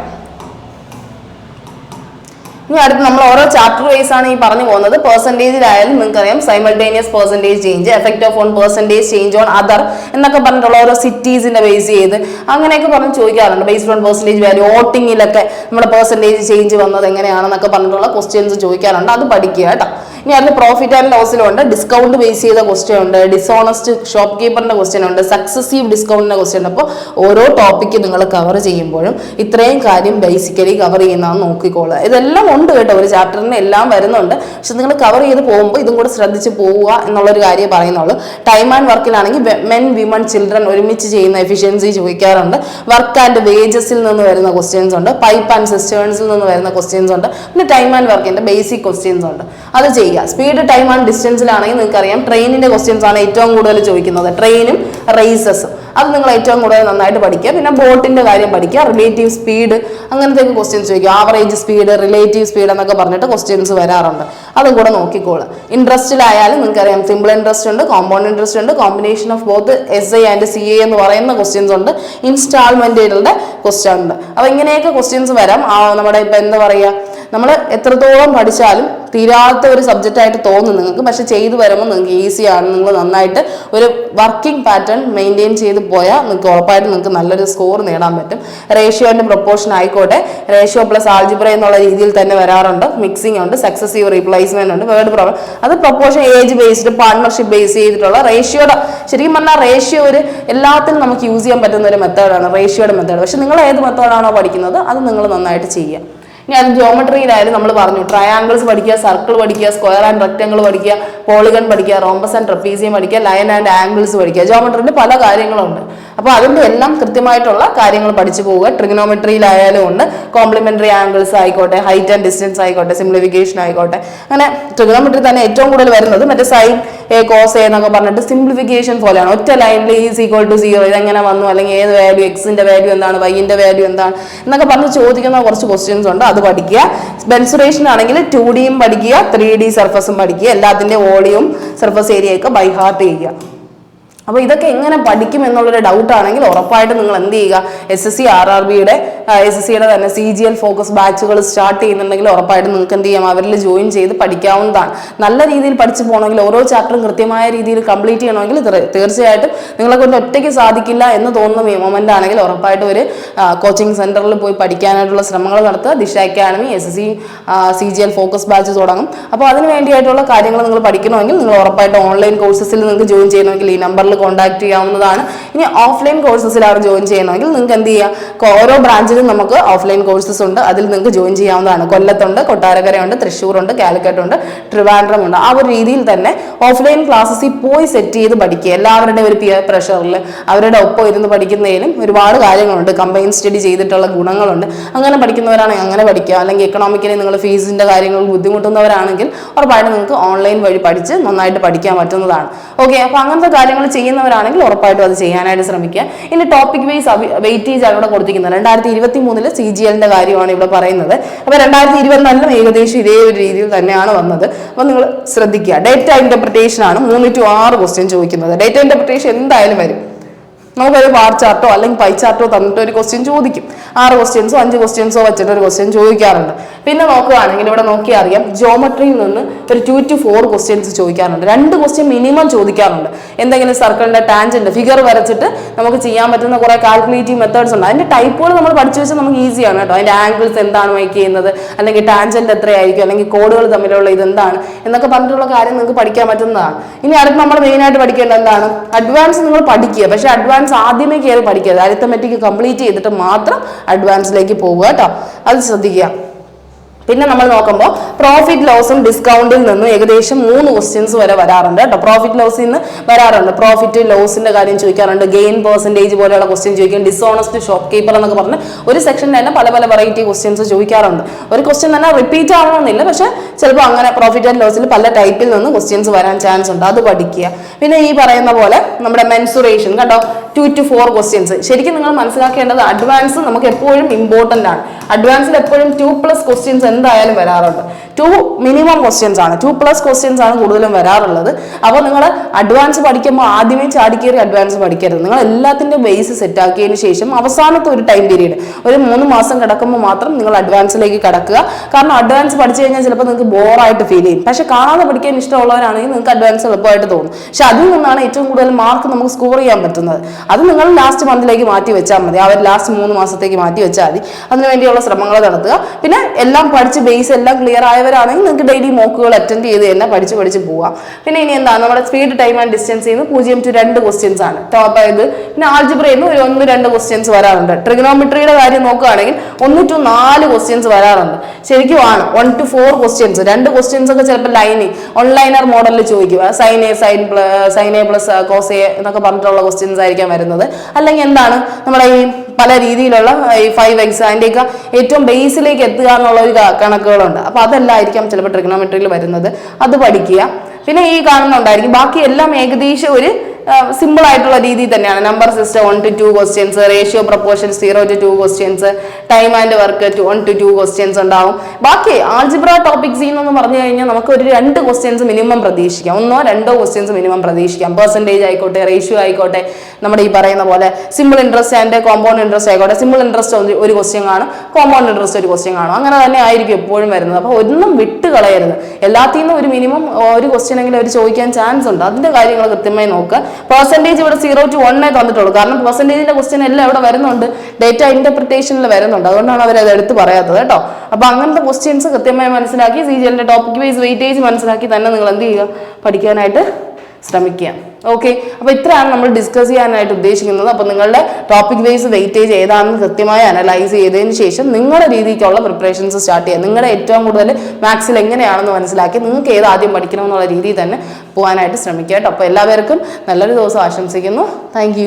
ഇനി അടുത്ത് നമ്മൾ ഓരോ ചാപ്റ്റർ വൈസ് ആണ് ഈ പറഞ്ഞു പോകുന്നത്. പെർസെന്റേജിലായാലും നിങ്ങൾക്കറിയാം simultaneous percentage change, effect of on percentage change on other എന്നൊക്കെ പറഞ്ഞിട്ടുള്ള ഓരോ സിറ്റീസിന്റെ ബേസ് ചെയ്ത് അങ്ങനെയൊക്കെ പറഞ്ഞ് ചോദിക്കാറുണ്ട്. ബേസ്ഡ് ഓൺ പെർസെന്റേജ് വാല്യൂ, വോട്ടിങ്ങിലൊക്കെ നമ്മുടെ പെർസെന്റേജ് ചേഞ്ച് വന്നത് എങ്ങനെയാണെന്നൊക്കെ പറഞ്ഞിട്ടുള്ള ക്വസ്റ്റ്യൻസ് ചോദിക്കാറുണ്ട്, അത് പഠിക്കുക കേട്ടോ. ഇനി അതിന് പ്രോഫിറ്റ് ആൻഡ് ലോസിലും ഉണ്ട്, ഡിസ്കൗണ്ട് ബേസ് ചെയ്ത ക്വസ്റ്റ്യൻ ഉണ്ട്, ഡിസോണസ്റ്റ് ഷോപ്പ് കീപ്പറിന്റെ ക്വസ്റ്റ്യൻ ഉണ്ട്, സക്സസീവ് ഡിസ്കൗണ്ടിന്റെ ക്വസ്റ്റ്യൻ ഉണ്ട്. അപ്പോൾ ഓരോ ടോപ്പിക്ക് നിങ്ങൾ കവർ ചെയ്യുമ്പോഴും ഇത്രയും കാര്യം ബേസിക്കലി കവർ ചെയ്യുന്നതെന്ന് നോക്കിക്കോളുക. ഇതെല്ലാം ഉണ്ട് കേട്ടോ, ഒരു ചാപ്റ്ററിന് എല്ലാം വരുന്നുണ്ട്. പക്ഷെ നിങ്ങൾ കവർ ചെയ്ത് പോകുമ്പോൾ ഇതും കൂടെ ശ്രദ്ധിച്ച് പോവുക എന്നുള്ളൊരു കാര്യം പറയുന്നുള്ളൂ. ടൈം ആൻഡ് വർക്കിലാണെങ്കിൽ മെൻ വിമൺ ചിൽഡ്രൻ ഒരുമിച്ച് ചെയ്യുന്ന എഫിഷ്യൻസി ചോദിക്കാറുണ്ട്. വർക്ക് ആൻഡ് വേജസിൽ നിന്ന് വരുന്ന ക്വസ്റ്റ്യൻസ് ഉണ്ട്, പൈപ്പ് ആൻഡ് സിസ്റ്റേൺസിൽ നിന്ന് വരുന്ന ക്വസ്റ്റ്യൻസ് ഉണ്ട്, പിന്നെ ടൈം ആൻഡ് വർക്കിന്റെ ബേസിക് ക്വസ്റ്റ്യൻസ് ഉണ്ട്, അത് ചെയ്യുക. സ്പീഡ്, ടൈം ആൻഡ് ഡിസ്റ്റൻസിലാണെങ്കിൽ നിങ്ങൾക്ക് അറിയാം ട്രെയിനിന്റെ ക്വസ്റ്റ്യൻസ് ആണ് ഏറ്റവും കൂടുതൽ ചോദിക്കുന്നത്, ട്രെയിനും റേസസും. അത് നിങ്ങൾ ഏറ്റവും കൂടുതൽ നന്നായിട്ട് പഠിക്കുക. പിന്നെ ബോട്ടിന്റെ കാര്യം പഠിക്കുക, റിലേറ്റീവ് സ്പീഡ് അങ്ങനത്തെ ക്വസ്റ്റ്യൻസ് ചോദിക്കുക, ആവറേജ് സ്പീഡ്, റിലേറ്റീവ് സ്പീഡ് എന്നൊക്കെ പറഞ്ഞിട്ട് ക്വസ്റ്റ്യൻസ് വരാറുണ്ട്, അതും കൂടെ നോക്കിക്കോളുക. ഇൻട്രസ്റ്റിലായാലും നിങ്ങൾക്കറിയാം സിമ്പിൾ ഇൻട്രസ്റ്റ് ഉണ്ട്, കോമ്പൗണ്ട് ഇൻട്രസ്റ്റ് ഉണ്ട്, combination of both SI and CA എന്ന് പറയുന്ന ക്വസ്റ്റ്യൻസ് ഉണ്ട്, ഇൻസ്റ്റാൾമെന്റുകളുടെ ക്വസ്റ്റ്യൻ ഉണ്ട്. അപ്പൊ ഇങ്ങനെയൊക്കെ ക്വസ്റ്റ്യൻസ് വരാം. നമ്മുടെ ഇപ്പൊ എന്താ പറയുക, നമ്മൾ എത്രത്തോളം പഠിച്ചാലും തീരാത്ത ഒരു സബ്ജക്റ്റ് ആയിട്ട് തോന്നും നിങ്ങൾക്ക്, പക്ഷെ ചെയ്തു വരുമ്പോൾ നിങ്ങൾക്ക് ഈസിയാണ്. നിങ്ങൾ നന്നായിട്ട് ഒരു വർക്കിംഗ് പാറ്റേൺ മെയിൻറ്റെയിൻ ചെയ്ത് പോയാൽ നിങ്ങൾക്ക് ഉറപ്പായിട്ട് നിങ്ങൾക്ക് നല്ലൊരു സ്കോർ നേടാൻ പറ്റും. റേഷ്യോ ആൻഡ് പ്രൊപ്പോർഷൻ ആയിക്കോട്ടെ, റേഷ്യോ പ്ലസ് ആൾജിബ്ര എന്നുള്ള രീതിയിൽ തന്നെ വരാറുണ്ട്, മിക്സിംഗ് ഉണ്ട്, സക്സസീവ് റീപ്ലേസ്മെന്റ് ഉണ്ട്, വേർഡ് പ്രോബ്ലം, അത് proportion age based partnership base ചെയ്തിട്ടുള്ള റേഷ്യോയുടെ, ശരിക്കും പറഞ്ഞാൽ റേഷ്യോ ഒരു എല്ലാത്തിനും നമുക്ക് യൂസ് ചെയ്യാൻ പറ്റുന്ന ഒരു മെത്തേഡാണ് റേഷ്യോയുടെ മെത്തേഡ്. പക്ഷെ നിങ്ങൾ ഏത് മെത്തേഡാണോ പഠിക്കുന്നത് അത് നിങ്ങൾ നന്നായിട്ട് ചെയ്യുക. ഇനി അത് ജിയോമെട്രിയിലായാലും നമ്മൾ പറഞ്ഞു ട്രയാങ്കിൾസ് പഠിക്കുക, സർക്കിൾ പഠിക്കുക, സ്ക്വയർ ആൻഡ് റെക്ടാങ്കിൾ പഠിക്കുക, പോളിഗൺ പഠിക്കുക, റോംബസ് ആൻഡ് ട്രപ്പീസിയം പഠിക്കുക, ലൈൻ ആൻഡ് ആംഗിൾസ് പഠിക്കുക. ജിയോമെട്രിയിൽ പല കാര്യങ്ങളുണ്ട്. അപ്പോൾ അതിൻ്റെ എല്ലാം കൃത്യമായിട്ടുള്ള കാര്യങ്ങൾ പഠിച്ചു പോവുക. ട്രിഗണോമെട്രിയിലായാലും ഉണ്ട്, കോംപ്ലിമെന്ററി ആംഗിൾസ് ആയിക്കോട്ടെ, ഹൈറ്റ് ആൻഡ് ഡിസ്റ്റൻസ് ആയിക്കോട്ടെ, സിംപ്ലിഫിക്കേഷൻ ആയിക്കോട്ടെ. അങ്ങനെ ട്രിഗണോമെട്രി തന്നെ ഏറ്റവും കൂടുതൽ വരുന്നത് മറ്റേ സൈൻ എ കോസ് എ എന്നൊക്കെ പറഞ്ഞിട്ട് സിംപ്ലിഫിക്കേഷൻ പോലെയാണ്. ഒറ്റ ലൈനിൽ ഈസ് ഈക്വൽ ടു 0 ഇതെങ്ങനെ വന്നു, അല്ലെങ്കിൽ ഏത് വാല്യൂ, എക്സിന്റെ വാല്യൂ എന്താണ്, വൈന്റെ വാല്യൂ എന്താണ് എന്നൊക്കെ പറഞ്ഞ് ചോദിക്കുന്ന കുറച്ച് ക്വസ്റ്റ്യൻസ് ഉണ്ട്, അത് പഠിക്കുക. മെൻസുറേഷൻ ആണെങ്കിൽ 2Dയും പഠിക്കുക, 3D സർഫസും പഠിക്കുക, എല്ലാത്തിന്റെ വോളിയം സർഫസ് ഏരിയ ഒക്കെ ബൈ ഹാർട്ട് ചെയ്യുക. അപ്പോൾ ഇതൊക്കെ എങ്ങനെ പഠിക്കും എന്നുള്ളൊരു ഡൗട്ട് ആണെങ്കിൽ ഉറപ്പായിട്ടും നിങ്ങൾ എന്ത് ചെയ്യുക, SSC RRBയുടെ SSCയുടെ തന്നെ CGL ഫോക്കസ് ബാച്ചുകൾ സ്റ്റാർട്ട് ചെയ്യുന്നുണ്ടെങ്കിൽ ഉറപ്പായിട്ടും നിങ്ങൾക്ക് എന്ത് ചെയ്യാം, അവരിൽ ജോയിൻ ചെയ്ത് പഠിക്കാവുന്നതാണ്. നല്ല രീതിയിൽ പഠിച്ചു പോകണമെങ്കിൽ, ഓരോ ചാപ്റ്ററും കൃത്യമായ രീതിയിൽ കംപ്ലീറ്റ് ചെയ്യണമെങ്കിൽ തീർച്ചയായിട്ടും നിങ്ങളെ കൊണ്ട് ഒറ്റയ്ക്ക് സാധിക്കില്ല എന്ന് തോന്നുന്ന മൊമെന്റ് ആണെങ്കിൽ ഉറപ്പായിട്ടും ഒരു കോച്ചിങ് സെന്ററിൽ പോയി പഠിക്കാനായിട്ടുള്ള ശ്രമങ്ങൾ നടത്തുക. ദിശ academy SSC CGL focus batch തുടങ്ങും. അപ്പോൾ അതിന് വേണ്ടിയായിട്ടുള്ള കാര്യങ്ങൾ നിങ്ങൾ പഠിക്കണമെങ്കിൽ നിങ്ങൾ ഉറപ്പായിട്ടും ഓൺലൈൻ കോഴ്സസിൽ നിങ്ങൾക്ക് ജോയിൻ ചെയ്യണമെങ്കിൽ ഈ നമ്പറിൽ കോൺടാക്ട് ചെയ്യാവുന്നതാണ്. ഇനി ഓഫ്ലൈൻ കോഴ്സസിലാണ് ജോയിൻ ചെയ്യണമെങ്കിൽ നിങ്ങൾക്ക് എന്ത് ചെയ്യാം, ഓരോ ബ്രാഞ്ചിലും നമുക്ക് ഓഫ്ലൈൻ കോഴ്സസ് ഉണ്ട്, അതിൽ നിങ്ങൾക്ക് ജോയിൻ ചെയ്യാവുന്നതാണ്. കൊല്ലത്തുണ്ട്, കൊട്ടാരക്കരയുണ്ട്, തൃശ്ശൂരുണ്ട്, കാലിക്കറ്റ് ഉണ്ട്, ട്രിവാൻഡ്രം ഉണ്ട്. ആ ഒരു രീതിയിൽ തന്നെ ഓഫ്ലൈൻ ക്ലാസ്സസിൽ പോയി സെറ്റ് ചെയ്ത് പഠിക്കുക. എല്ലാവരുടെയും ഒരു പിയർ പ്രഷറിൽ അവരുടെ ഒപ്പം ഇരുന്ന് പഠിക്കുന്നതിലും ഒരുപാട് കാര്യങ്ങളുണ്ട്, കമ്പൈൻ സ്റ്റഡി ചെയ്തിട്ടുള്ള ഗുണങ്ങളുണ്ട്. അങ്ങനെ പഠിക്കുന്നവരാണെങ്കിൽ അങ്ങനെ പഠിക്കുക. അല്ലെങ്കിൽ എക്കണോമിക്കലി നിങ്ങൾ ഫീസിന്റെ കാര്യങ്ങൾ ബുദ്ധിമുട്ടുന്നവരാണെങ്കിൽ ഉറപ്പായിട്ട് നിങ്ങൾക്ക് ഓൺലൈൻ വഴി പഠിച്ച് നന്നായിട്ട് പഠിക്കാൻ പറ്റുന്നതാണ്. ഓക്കെ, അപ്പോൾ അങ്ങനത്തെ കാര്യങ്ങൾ ചെയ്യുന്നവരാണെങ്കിൽ ഉറപ്പായിട്ടും അത് ചെയ്യാനായിട്ട് ശ്രമിക്കുക. ഇനി ടോപ്പിക് വൈസ് വെയിറ്റേജ് ആണ് ഇവിടെ കൊടുത്തിരിക്കുന്നത്. 2023 CGLന്റെ കാര്യമാണ് ഇവിടെ പറയുന്നത്. അപ്പോൾ 2024 ഏകദേശം ഇതേ ഒരു രീതിയിൽ തന്നെയാണ് വന്നത്. അപ്പോൾ നിങ്ങൾ ശ്രദ്ധിക്കുക. ഡേറ്റ ഇന്റർപ്രിട്ടേഷൻ ആണ് 3 to 6 ക്വസ്റ്റ്യൻ ചോദിക്കുന്നത്. ഡേറ്റ ഇന്റർപ്രിട്ടേഷൻ എന്തായാലും വരും. നമുക്കൊരു ബാർ ചാർട്ടോ അല്ലെങ്കിൽ പൈ ചാർട്ടോ തന്നിട്ട് ഒരു ക്വസ്റ്റ്യൻ ചോദിക്കും. 6 ക്വസ്റ്റ്യൻസോ 5 ക്വസ്റ്റ്യൻസോ വെച്ചിട്ട് ഒരു ക്വസ്റ്റ്യൻ ചോദിക്കാറുണ്ട്. പിന്നെ നോക്കുകയാണെങ്കിൽ ഇവിടെ നോക്കിയാൽ അറിയാം, ജിയോമെട്രിയിൽ നിന്ന് ഒരു 2 to 4 ക്വസ്റ്റ്യൻസ് ചോദിക്കാറുണ്ട്. 2 ക്വസ്റ്റ്യൻ മിനിമം ചോദിക്കാറുണ്ട്. എന്തെങ്കിലും സർക്കിളിന്റെ ടാൻജന്റ് ഫിഗർ വരച്ചിട്ട് നമുക്ക് ചെയ്യാൻ പറ്റുന്ന കുറെ കാൽക്കുലേറ്റീവ് മെത്തേഡ്സ് ഉണ്ട്. അതിന്റെ ടൈപ്പുകൾ നമ്മൾ പഠിച്ചു വെച്ചാൽ നമുക്ക് ഈസിയാണ് കേട്ടോ. അതിന്റെ ആംഗിൾസ് എന്താണ് മേക്ക് ചെയ്യുന്നത്, അല്ലെങ്കിൽ ടാൻജന്റ് എത്രയായിരിക്കും, അല്ലെങ്കിൽ കോഡുകൾ തമ്മിലുള്ള ഇതെന്താണ് എന്നൊക്കെ പറഞ്ഞിട്ടുള്ള കാര്യം നിങ്ങൾക്ക് പഠിക്കാൻ പറ്റുന്നതാണ്. ഇനി അടുത്ത് നമ്മൾ മെയിനായിട്ട് പഠിക്കേണ്ടത് എന്താണ്, അഡ്വാൻസ് നിങ്ങൾ പഠിക്കുക. പക്ഷേ അഡ്വാൻസ് ആദ്യമേ കയറി പഠിക്കുക. അരിത്തമെറ്റിക് കംപ്ലീറ്റ് ചെയ്തിട്ട് മാത്രം അഡ്വാൻസിലേക്ക് പോവുക കേട്ടോ. അത് ശ്രദ്ധിക്കുക. പിന്നെ നമ്മൾ നോക്കുമ്പോൾ പ്രോഫിറ്റ് ലോസും ഡിസ്കൗണ്ടിൽ നിന്നും ഏകദേശം 3 ക്വസ്റ്റ്യൻസ് വരെ വരാറുണ്ട് കേട്ടോ. പ്രോഫിറ്റ് ലോസിൽ നിന്ന് വരാറുണ്ട്, പ്രോഫിറ്റ് ലോസിന്റെ കാര്യം ചോദിക്കാറുണ്ട്, ഗെയിൻ പെർസെന്റേജ് പോലെയുള്ള ക്വസ്റ്റ്യൻ ചോദിക്കും, ഡിസോണസ്റ്റ് ഷോപ്പ് കീപ്പർ എന്നൊക്കെ പറഞ്ഞ് ഒരു സെക്ഷനിൽ തന്നെ പല പല വെറൈറ്റി ക്വസ്റ്റ്യൻസ് ചോദിക്കാറുണ്ട്. ഒരു ക്വസ്റ്റ്യൻ തന്നെ റിപ്പീറ്റ് ആവണമെന്നില്ല, പക്ഷെ ചിലപ്പോൾ അങ്ങനെ പ്രോഫിറ്റ് ആൻഡ് ലോസിൽ പല ടൈപ്പിൽ നിന്ന് ക്വസ്റ്റ്യൻസ് വരാൻ ചാൻസ് ഉണ്ട്, അത് പഠിക്കുക. പിന്നെ ഈ പറയുന്ന പോലെ നമ്മുടെ മെൻസുറേഷൻ കണ്ടോ, 2 to 4 ക്വസ്റ്റ്യൻസ്. ശരിക്കും നിങ്ങൾ മനസ്സിലാക്കേണ്ടത് അഡ്വാൻസ് നമുക്ക് എപ്പോഴും ഇമ്പോർട്ടന്റ് ആണ്. അഡ്വാൻസിൽ എപ്പോഴും 2+ ക്വസ്റ്റ്യൻസ് എന്തായാലും വരാറുണ്ട്. 2 മിനിമം ക്വസ്റ്റ്യൻസ് ആണ്, 2+ ക്വസ്റ്റ്യൻസ് ആണ് കൂടുതലും വരാറുള്ളത്. അപ്പോൾ നിങ്ങൾ അഡ്വാൻസ് പഠിക്കുമ്പോൾ ആദ്യമേ ചാടിക്കേറി അഡ്വാൻസ് പഠിക്കരുത്. നിങ്ങൾ എല്ലാത്തിൻ്റെ ബേസ് സെറ്റ് ആക്കിയതിന് ശേഷം അവസാനത്തെ ഒരു ടൈം പീരീഡ് ഒരു 3 മാസം കിടക്കുമ്പോൾ മാത്രം നിങ്ങൾ അഡ്വാൻസിലേക്ക് കടക്കുക. കാരണം അഡ്വാൻസ് പഠിച്ചു കഴിഞ്ഞാൽ ചിലപ്പോൾ നിങ്ങൾക്ക് ബോറായിട്ട് ഫീൽ ചെയ്യും. പക്ഷെ കാണാതെ പഠിക്കാൻ ഇഷ്ടമുള്ളവരാണെങ്കിൽ നിങ്ങൾക്ക് അഡ്വാൻസ് എളുപ്പമായിട്ട് തോന്നും. പക്ഷെ അതിൽ നിന്നാണ് ഏറ്റവും കൂടുതൽ മാർക്ക് നമുക്ക് സ്കോർ ചെയ്യാൻ പറ്റുന്നത്. അത് നിങ്ങൾ ലാസ്റ്റ് മന്തിലേക്ക് മാറ്റി വെച്ചാൽ മതി, അവർ ലാസ്റ്റ് 3 മാസത്തേക്ക് മാറ്റി വെച്ചാൽ മതി. അതിനുവേണ്ടിയുള്ള ശ്രമങ്ങൾ നടത്തുക. പിന്നെ എല്ലാം പഠിച്ച് ബേസ് എല്ലാം ക്ലിയർ ആയവരാണെങ്കിൽ നിങ്ങൾക്ക് ഡെയിലി മോക്കുകൾ അറ്റൻഡ് ചെയ്ത് തന്നെ പഠിച്ച് പോവാം. പിന്നെ ഇനി എന്താണ് നമ്മുടെ സ്പീഡ്, ടൈം ആൻഡ് ഡിസ്റ്റൻസ് ചെയ്യുന്നത് 0 to 2 ക്വസ്റ്റ്യൻസ് ആണ് ടോപ്പ് ആയത്. പിന്നെ ആൾജിബ്രയിൽ നിന്ന് ഒരു 1-2 ക്വസ്റ്റ്യൻസ് വരാറുണ്ട്. ട്രിഗണോമെട്രിയുടെ കാര്യം നോക്കുകയാണെങ്കിൽ 1 to 4 ക്വസ്റ്റ്യൻസ് വരാറുണ്ട്. ശരിക്കും ആണ് 1 to 4 ക്വസ്റ്റ്യൻസ്. 2 ക്വസ്റ്റ്യൻസ് ഒക്കെ ചിലപ്പോൾ ഓൺലൈനർ മോഡലിൽ ചോദിക്കുക, sine A plus cos A എന്നൊക്കെ പറഞ്ഞിട്ടുള്ള ക്വസ്റ്റ്യൻസ് ആയിരിക്കാം വരുന്നത്. അല്ലെങ്കിൽ എന്താണ് നമ്മുടെ ഈ പല രീതിയിലുള്ള ഈ 5x അതിൻ്റെയൊക്കെ ഏറ്റവും ബേസിലേക്ക് എത്തുക എന്നുള്ള ഒരു കണക്കുകളുണ്ട്. അപ്പോൾ അതെല്ലായിരിക്കാം ചിലപ്പോൾ ട്രിഗണോമെട്രിയിൽ വരുന്നത്, അത് പഠിക്കുക. പിന്നെ ഈ കാണുന്നുണ്ടായിരിക്കും ബാക്കി എല്ലാം ഏകദേശം ഒരു സിമ്പിൾ ആയിട്ടുള്ള രീതിയിൽ തന്നെയാണ്. Number system 1 to 2 questions, ratio proportion 0 to 2 questions, time and work 1 to 2 questions ഉണ്ടാവും. ബാക്കി ആൾജിബ്ര ടോപ്പിക്സ് എന്ന് പറഞ്ഞു കഴിഞ്ഞാൽ നമുക്ക് ഒരു 2 ക്വസ്റ്റ്യൻസ് മിനിമം പ്രതീക്ഷിക്കാം, 1-2 ക്വസ്റ്റ്യൻസ് മിനിമം പ്രതീക്ഷിക്കാം. പെർസെൻറ്റേജ് ആയിക്കോട്ടെ, റേഷ്യോ ആയിക്കോട്ടെ, നമ്മുടെ ഈ പറയുന്ന പോലെ simple interest and compound interest ആയിക്കോട്ടെ. സിമ്പിൾ ഇൻട്രസ്റ്റ് ഒരു ക്വസ്റ്റ്യൻ കാണും, കോമ്പൗണ്ട് ഇൻട്രസ്റ്റ് ഒരു ക്വസ്റ്റ്യൻ കാണും. അങ്ങനെ തന്നെ ആയിരിക്കും എപ്പോഴും വരുന്നത്. അപ്പോൾ ഒന്നും വിട്ട് കളയരുത്. എല്ലാത്തിൽ നിന്നും ഒരു മിനിമം ഒരു ക്വസ്റ്റ്യൻ എങ്കിലും അവർ ചോദിക്കാൻ ചാൻസ് ഉണ്ട്. അതിന്റെ കാര്യങ്ങൾ കൃത്യമായി നോക്കുക. പെർസെൻറ്റേജ് ഇവിടെ 0 to 1 തന്നിട്ടുള്ളൂ. കാരണം പെർസെൻറ്റേജിന്റെ ക്വസ്റ്റ്യൻ എല്ലാം ഇവിടെ വരുന്നുണ്ട്, ഡേറ്റ ഇന്റർപ്രിട്ടേഷനിൽ വരുന്നുണ്ട്. അതുകൊണ്ടാണ് അവർ അത് എടുത്ത് പറയാത്തത് കേട്ടോ. അപ്പൊ അങ്ങനത്തെ ക്വസ്റ്റ്യൻസ് കൃത്യമായി മനസ്സിലാക്കി CGL ടോപ്പിക് വൈസ് വെയിറ്റേജ് മനസ്സിലാക്കി തന്നെ നിങ്ങൾ എന്ത് ചെയ്യുക, പഠിക്കാനായിട്ട് ശ്രമിക്കുക. ഓക്കെ, അപ്പൊ ഇത്രയാണ് നമ്മൾ ഡിസ്കസ് ചെയ്യാനായിട്ട് ഉദ്ദേശിക്കുന്നത്. അപ്പൊ നിങ്ങളുടെ ടോപ്പിക് വൈസ് വെയിറ്റേജ് ഏതാണെന്ന് കൃത്യമായി അനലൈസ് ചെയ്തതിന് ശേഷം നിങ്ങളുടെ രീതിക്കുള്ള പ്രിപ്പറേഷൻസ് സ്റ്റാർട്ട് ചെയ്യുക. നിങ്ങളുടെ ഏറ്റവും കൂടുതൽ മാത്സിൽ എങ്ങനെയാണെന്ന് മനസ്സിലാക്കി നിങ്ങൾക്ക് ഏത് ആദ്യം പഠിക്കണം എന്നുള്ള രീതിയിൽ തന്നെ പോകാനായിട്ട് ശ്രമിക്കുക കേട്ടോ. അപ്പോൾ എല്ലാവർക്കും നല്ലൊരു ദിവസം ആശംസിക്കുന്നു. താങ്ക്